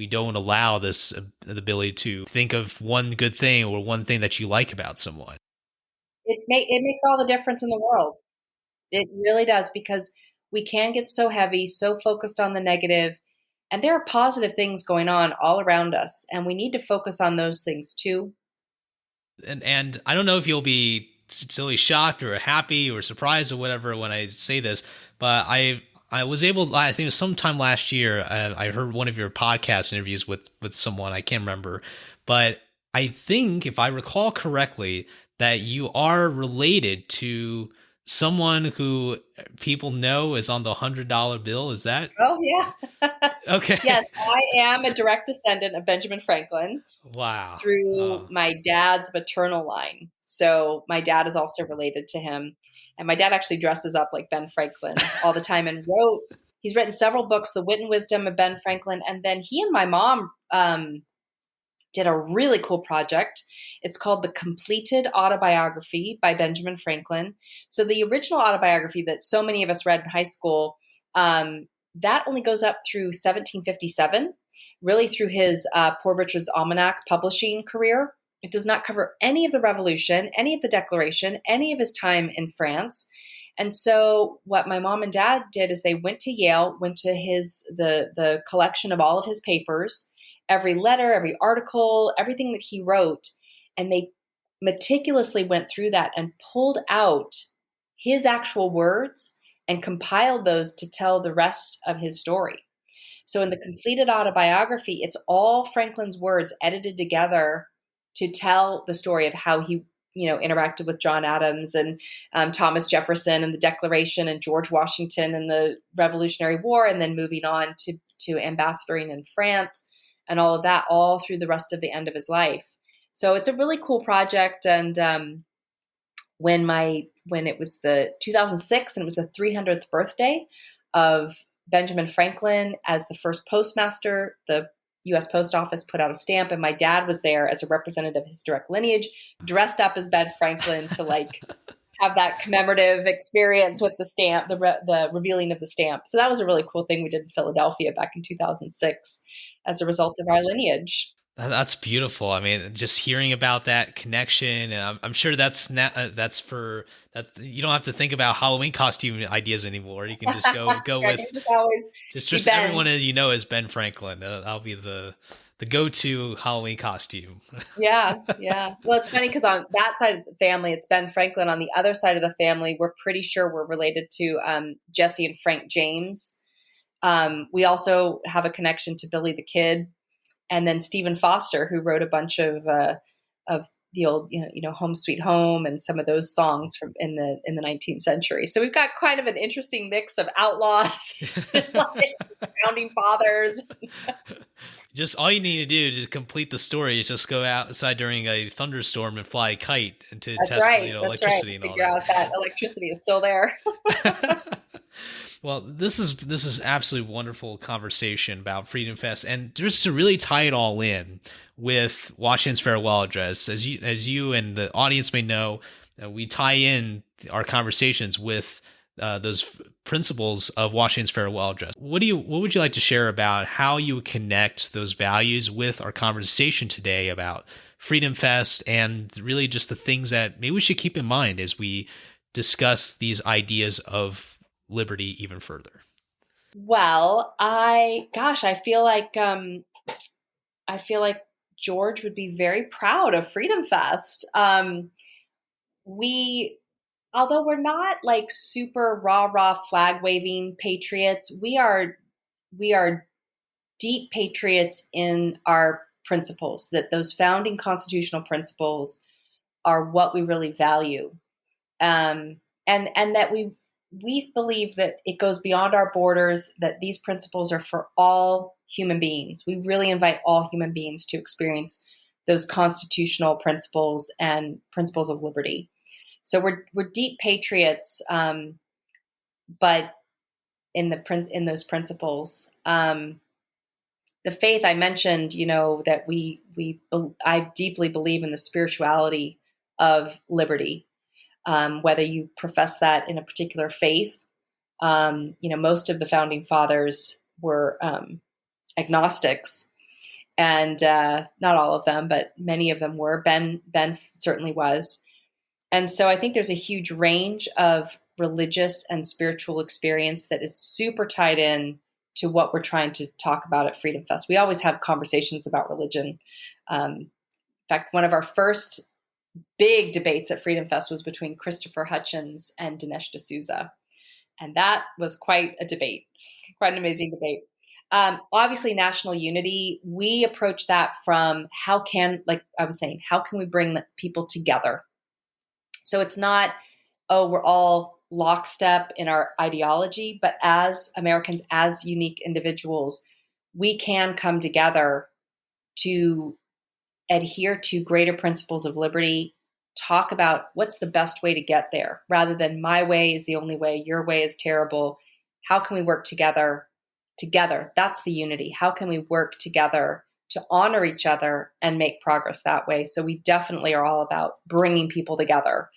don't allow this the ability to think of one good thing or one thing that you like about someone. It makes all the difference in the world. It really does, because we can get so heavy, so focused on the negative, and there are positive things going on all around us, and we need to focus on those things too. And I don't know if you'll be totally shocked or happy or surprised or whatever when I say this, but I was able. I think it was sometime last year. I heard one of your podcast interviews with someone I can't remember, but I think if I recall correctly, that you are related to someone who people know is on the $100 bill. Is that Oh yeah. okay? Yes, I am a direct descendant of Benjamin Franklin Wow. through my dad's maternal line. So my dad is also related to him. And my dad actually dresses up like Ben Franklin all the time and he's written several books, The Wit and Wisdom of Ben Franklin. And then he and my mom did a really cool project. It's called The Completed Autobiography by Benjamin Franklin. So the original autobiography that so many of us read in high school, that only goes up through 1757, really through his Poor Richard's Almanac publishing career. It does not cover any of the Revolution, any of the Declaration, any of his time in France. And so what my mom and dad did is they went to Yale, went to the collection of all of his papers, every letter, every article, everything that he wrote, and they meticulously went through that and pulled out his actual words and compiled those to tell the rest of his story. So in the completed autobiography, it's all Franklin's words edited together to tell the story of how he, interacted with John Adams and Thomas Jefferson and the Declaration and George Washington and the Revolutionary War, and then moving on to ambassadoring in France and all of that, all through the rest of the end of his life. So it's a really cool project. And when it was the 2006 and it was the 300th birthday of Benjamin Franklin as the first postmaster, the U.S. Post Office put out a stamp, and my dad was there as a representative of his direct lineage, dressed up as Ben Franklin to have that commemorative experience with the stamp, the revealing of the stamp. So that was a really cool thing we did in Philadelphia back in 2006 as a result of our lineage. That's beautiful. I mean, just hearing about that connection, and I'm sure that's for that. You don't have to think about Halloween costume ideas anymore. You can just go I can with just always be just Ben. everyone as is Ben Franklin. That'll be the go to Halloween costume. Yeah, yeah. Well, it's funny because on that side of the family, it's Ben Franklin. On the other side of the family, we're pretty sure we're related to Jesse and Frank James. We also have a connection to Billy the Kid, and then Stephen Foster, who wrote a bunch of the old, Home Sweet Home and some of those songs from in the 19th century. So we've got kind of an interesting mix of outlaws, like founding fathers. Just all you need to do to complete the story is just go outside during a thunderstorm and fly a kite and to That's test, right. That's right. electricity and all Figure out if that electricity is still there. that. Well, this is absolutely wonderful conversation about Freedom Fest, and just to really tie it all in with Washington's farewell address, as you and the audience may know, we tie in our conversations with those principles of Washington's farewell address. What would you like to share about how you would connect those values with our conversation today about Freedom Fest and really just the things that maybe we should keep in mind as we discuss these ideas of liberty even further? Well, I feel like George would be very proud of Freedom Fest. We although we're not like super rah flag waving patriots, we are deep patriots in our principles, that those founding constitutional principles are what we really value. And that we believe that it goes beyond our borders, that these principles are for all human beings. We really invite all human beings to experience those constitutional principles and principles of liberty. So we're deep patriots, but in those principles. The faith I mentioned, that I deeply believe in the spirituality of liberty. Whether you profess that in a particular faith, most of the founding fathers were agnostics, and not all of them, but many of them were. Ben certainly was. And so I think there's a huge range of religious and spiritual experience that is super tied in to what we're trying to talk about at Freedom Fest. We always have conversations about religion. In fact, one of our first big debates at Freedom Fest was between Christopher Hutchins and Dinesh D'Souza. And that was quite a debate, quite an amazing debate. Obviously, national unity, we approach that from like I was saying, how can we bring people together? So it's not, we're all lockstep in our ideology, but as Americans, as unique individuals, we can come together to adhere to greater principles of liberty, talk about what's the best way to get there, rather than my way is the only way, your way is terrible. How can we work together? That's the unity. How can we work together to honor each other and make progress that way? So we definitely are all about bringing people together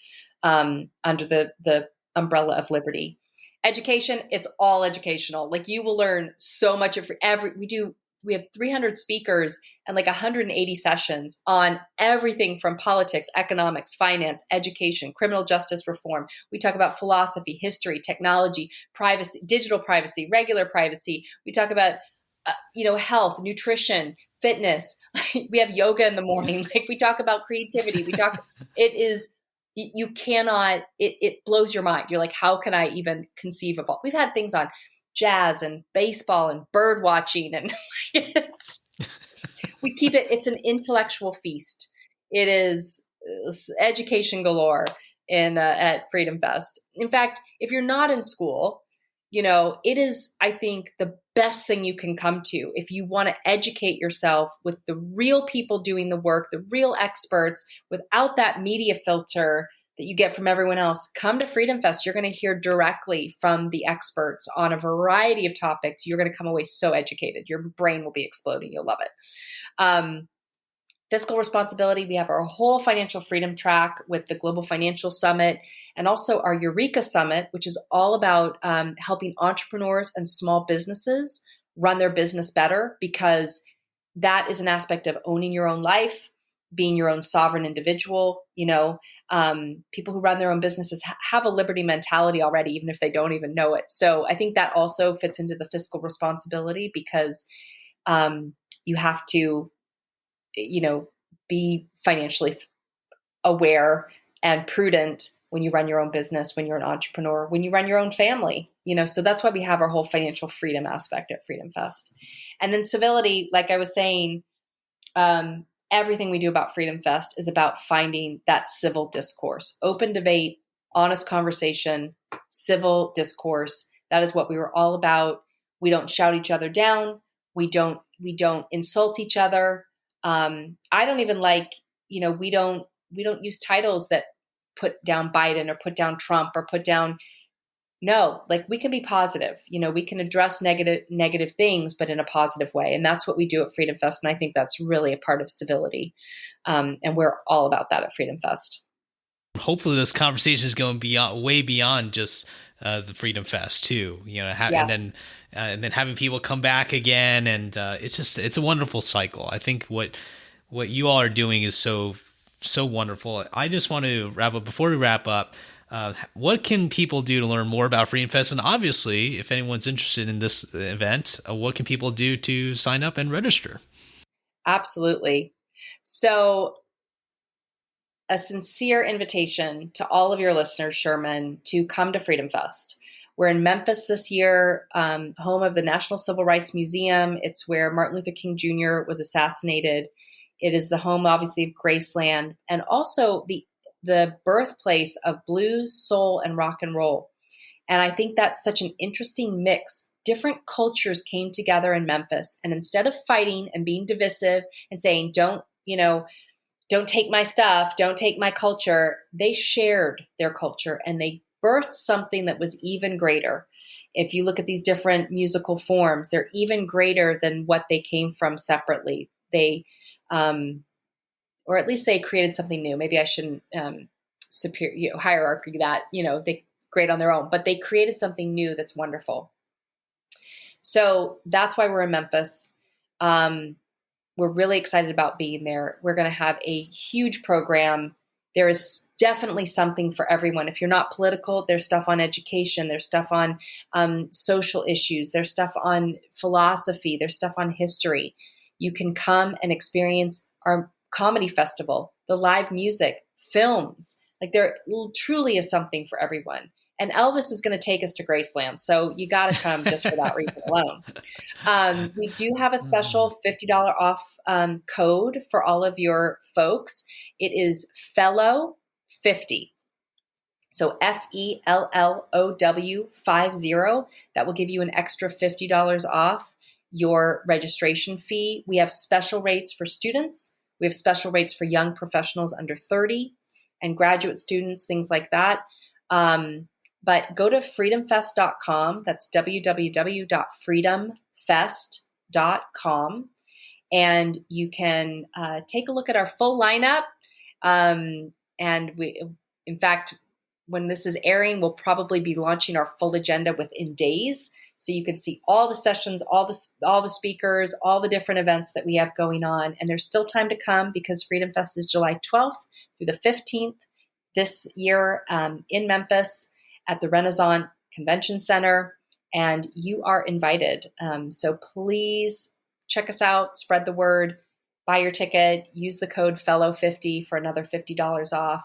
under the umbrella of liberty. Education, it's all educational. Like, you will learn so much of we have 300 speakers and like 180 sessions on everything from politics, economics, finance, education, criminal justice reform. We talk about philosophy, history, technology, privacy, digital privacy, regular privacy. We talk about, health, nutrition, fitness. We have yoga in the morning. Like, we talk about creativity. You cannot, it blows your mind. You're like, how can I even conceive of all? We've had things on jazz and baseball and bird watching, and it's an intellectual feast. It is education galore at Freedom Fest. In fact, if you're not in school, it is, I think, the best thing you can come to if you want to educate yourself with the real people doing the work, the real experts, without that media filter that you get from everyone else. Come to Freedom Fest. You're going to hear directly from the experts on a variety of topics. You're going to come away so educated. Your brain will be exploding. You'll love it. Fiscal responsibility. We have our whole financial freedom track with the Global Financial Summit, and also our Eureka Summit, which is all about helping entrepreneurs and small businesses run their business better, because that is an aspect of owning your own life, being your own sovereign individual. People who run their own businesses have a liberty mentality already, even if they don't even know it. So I think that also fits into the fiscal responsibility, because you have to, be financially aware and prudent when you run your own business, when you're an entrepreneur, when you run your own family. So that's why we have our whole financial freedom aspect at Freedom Fest. And then civility, like I was saying, everything we do about Freedom Fest is about finding that civil discourse, open debate, honest conversation, civil discourse. That is what we were all about. We don't shout each other down. We don't insult each other. I don't even like, we don't use titles that put down Biden or put down Trump or put down. No, like, we can be positive. We can address negative things, but in a positive way. And that's what we do at Freedom Fest. And I think that's really a part of civility. And we're all about that at Freedom Fest. Hopefully those conversations going way beyond just the Freedom Fest too, Yes. and then having people come back again. And it's a wonderful cycle. I think what you all are doing is so wonderful. I just want to wrap up. Before we wrap up, what can people do to learn more about Freedom Fest? And obviously, if anyone's interested in this event, what can people do to sign up and register? Absolutely. So a sincere invitation to all of your listeners, Sherman, to come to Freedom Fest. We're in Memphis this year, home of the National Civil Rights Museum. It's where Martin Luther King Jr. was assassinated. It is the home, obviously, of Graceland, and also the birthplace of blues, soul, and rock and roll. And I think that's such an interesting mix. Different cultures came together in Memphis, and instead of fighting and being divisive and saying, don't take my stuff, don't take my culture, they shared their culture and they birthed something that was even greater. If you look at these different musical forms, they're even greater than what they came from separately. They, or at least they created something new. Maybe I shouldn't hierarchy that, they great on their own, but they created something new that's wonderful. So that's why we're in Memphis. We're really excited about being there. We're going to have a huge program. There is definitely something for everyone. If you're not political, there's stuff on education. There's stuff on social issues. There's stuff on philosophy. There's stuff on history. You can come and experience our comedy festival, the live music, films. Like there truly is something for everyone. And Elvis is going to take us to Graceland. So you got to come just for that reason alone. We do have a special $50 off code for all of your folks. It is FELLOW50. So FELLOW 50. That will give you an extra $50 off your registration fee. We have special rates for students. We have special rates for young professionals under 30 and graduate students, things like that. But go to freedomfest.com. That's www.freedomfest.com. And you can take a look at our full lineup. And in fact, when this is airing, we'll probably be launching our full agenda within days. So you can see all the sessions, all the speakers, all the different events that we have going on. And there's still time to come because Freedom Fest is July 12th through the 15th this year in Memphis at the Renaissance Convention Center. And you are invited. So please check us out, spread the word, buy your ticket, use the code FELLOW50 for another $50 off.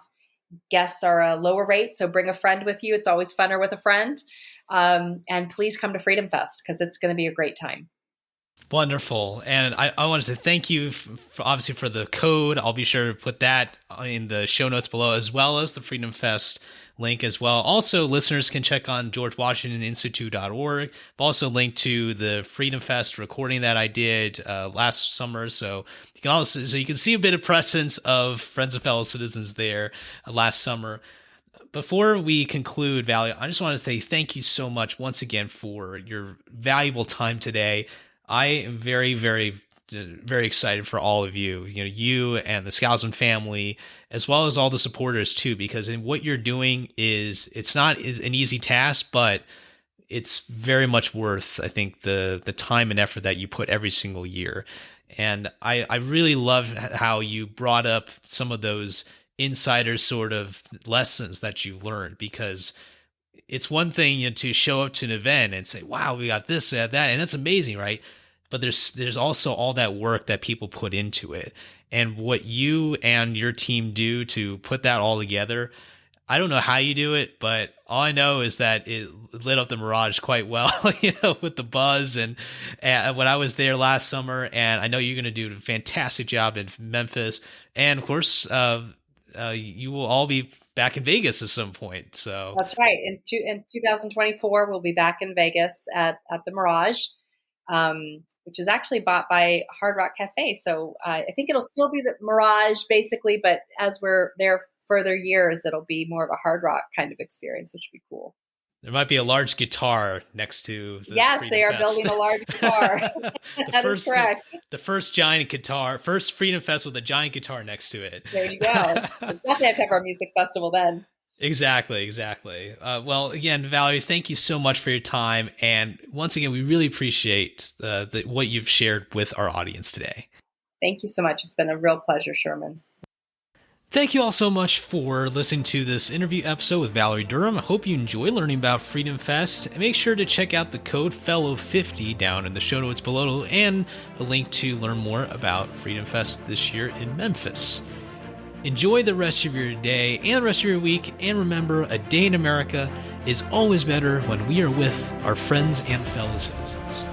Guests are a lower rate, so bring a friend with you. It's always funner with a friend. And please come to Freedom Fest because it's going to be a great time. Wonderful. And I want to say thank you, obviously, for the code. I'll be sure to put that in the show notes below, as well as the Freedom Fest link as well. Also, listeners can check on GeorgeWashingtonInstitute.org. I've also linked to the Freedom Fest recording that I did last summer. So you can see a bit of presence of Friends of Fellow Citizens there last summer. Before we conclude, Valerie, I just want to say thank you so much once again for your valuable time today. I am very, very, very excited for all of you, you and the Scousman family, as well as all the supporters too, because in what you're doing it's not an easy task, but it's very much worth, I think, the time and effort that you put every single year. And I really love how you brought up some of those insider sort of lessons that you learned, because it's one thing to show up to an event and say, wow, we got this, that, and that's amazing, right? But there's also all that work that people put into it. And what you and your team do to put that all together, I don't know how you do it, but all I know is that it lit up the Mirage quite well, with the buzz. And when I was there last summer, and I know you're going to do a fantastic job in Memphis. And of course, you will all be back in Vegas at some point. So that's right. In 2024, we'll be back in Vegas at the Mirage, which is actually bought by Hard Rock Cafe. So I think it'll still be the Mirage basically, but as we're there further years, it'll be more of a Hard Rock kind of experience, which would be cool. There might be a large guitar next to the Yes, Freedom they are Fest. building a large guitar. That is correct. The first giant guitar, first Freedom Fest with a giant guitar next to it. There you go. We'll definitely have to have our music festival then. Exactly. Well, again, Valerie, thank you so much for your time. And once again, we really appreciate what you've shared with our audience today. Thank you so much. It's been a real pleasure, Sherman. Thank you all so much for listening to this interview episode with Valerie Durham. I hope you enjoy learning about Freedom Fest. And make sure to check out the code FELLOW50 down in the show notes below, and a link to learn more about Freedom Fest this year in Memphis. Enjoy the rest of your day and the rest of your week, and remember, a day in America is always better when we are with our friends and fellow citizens.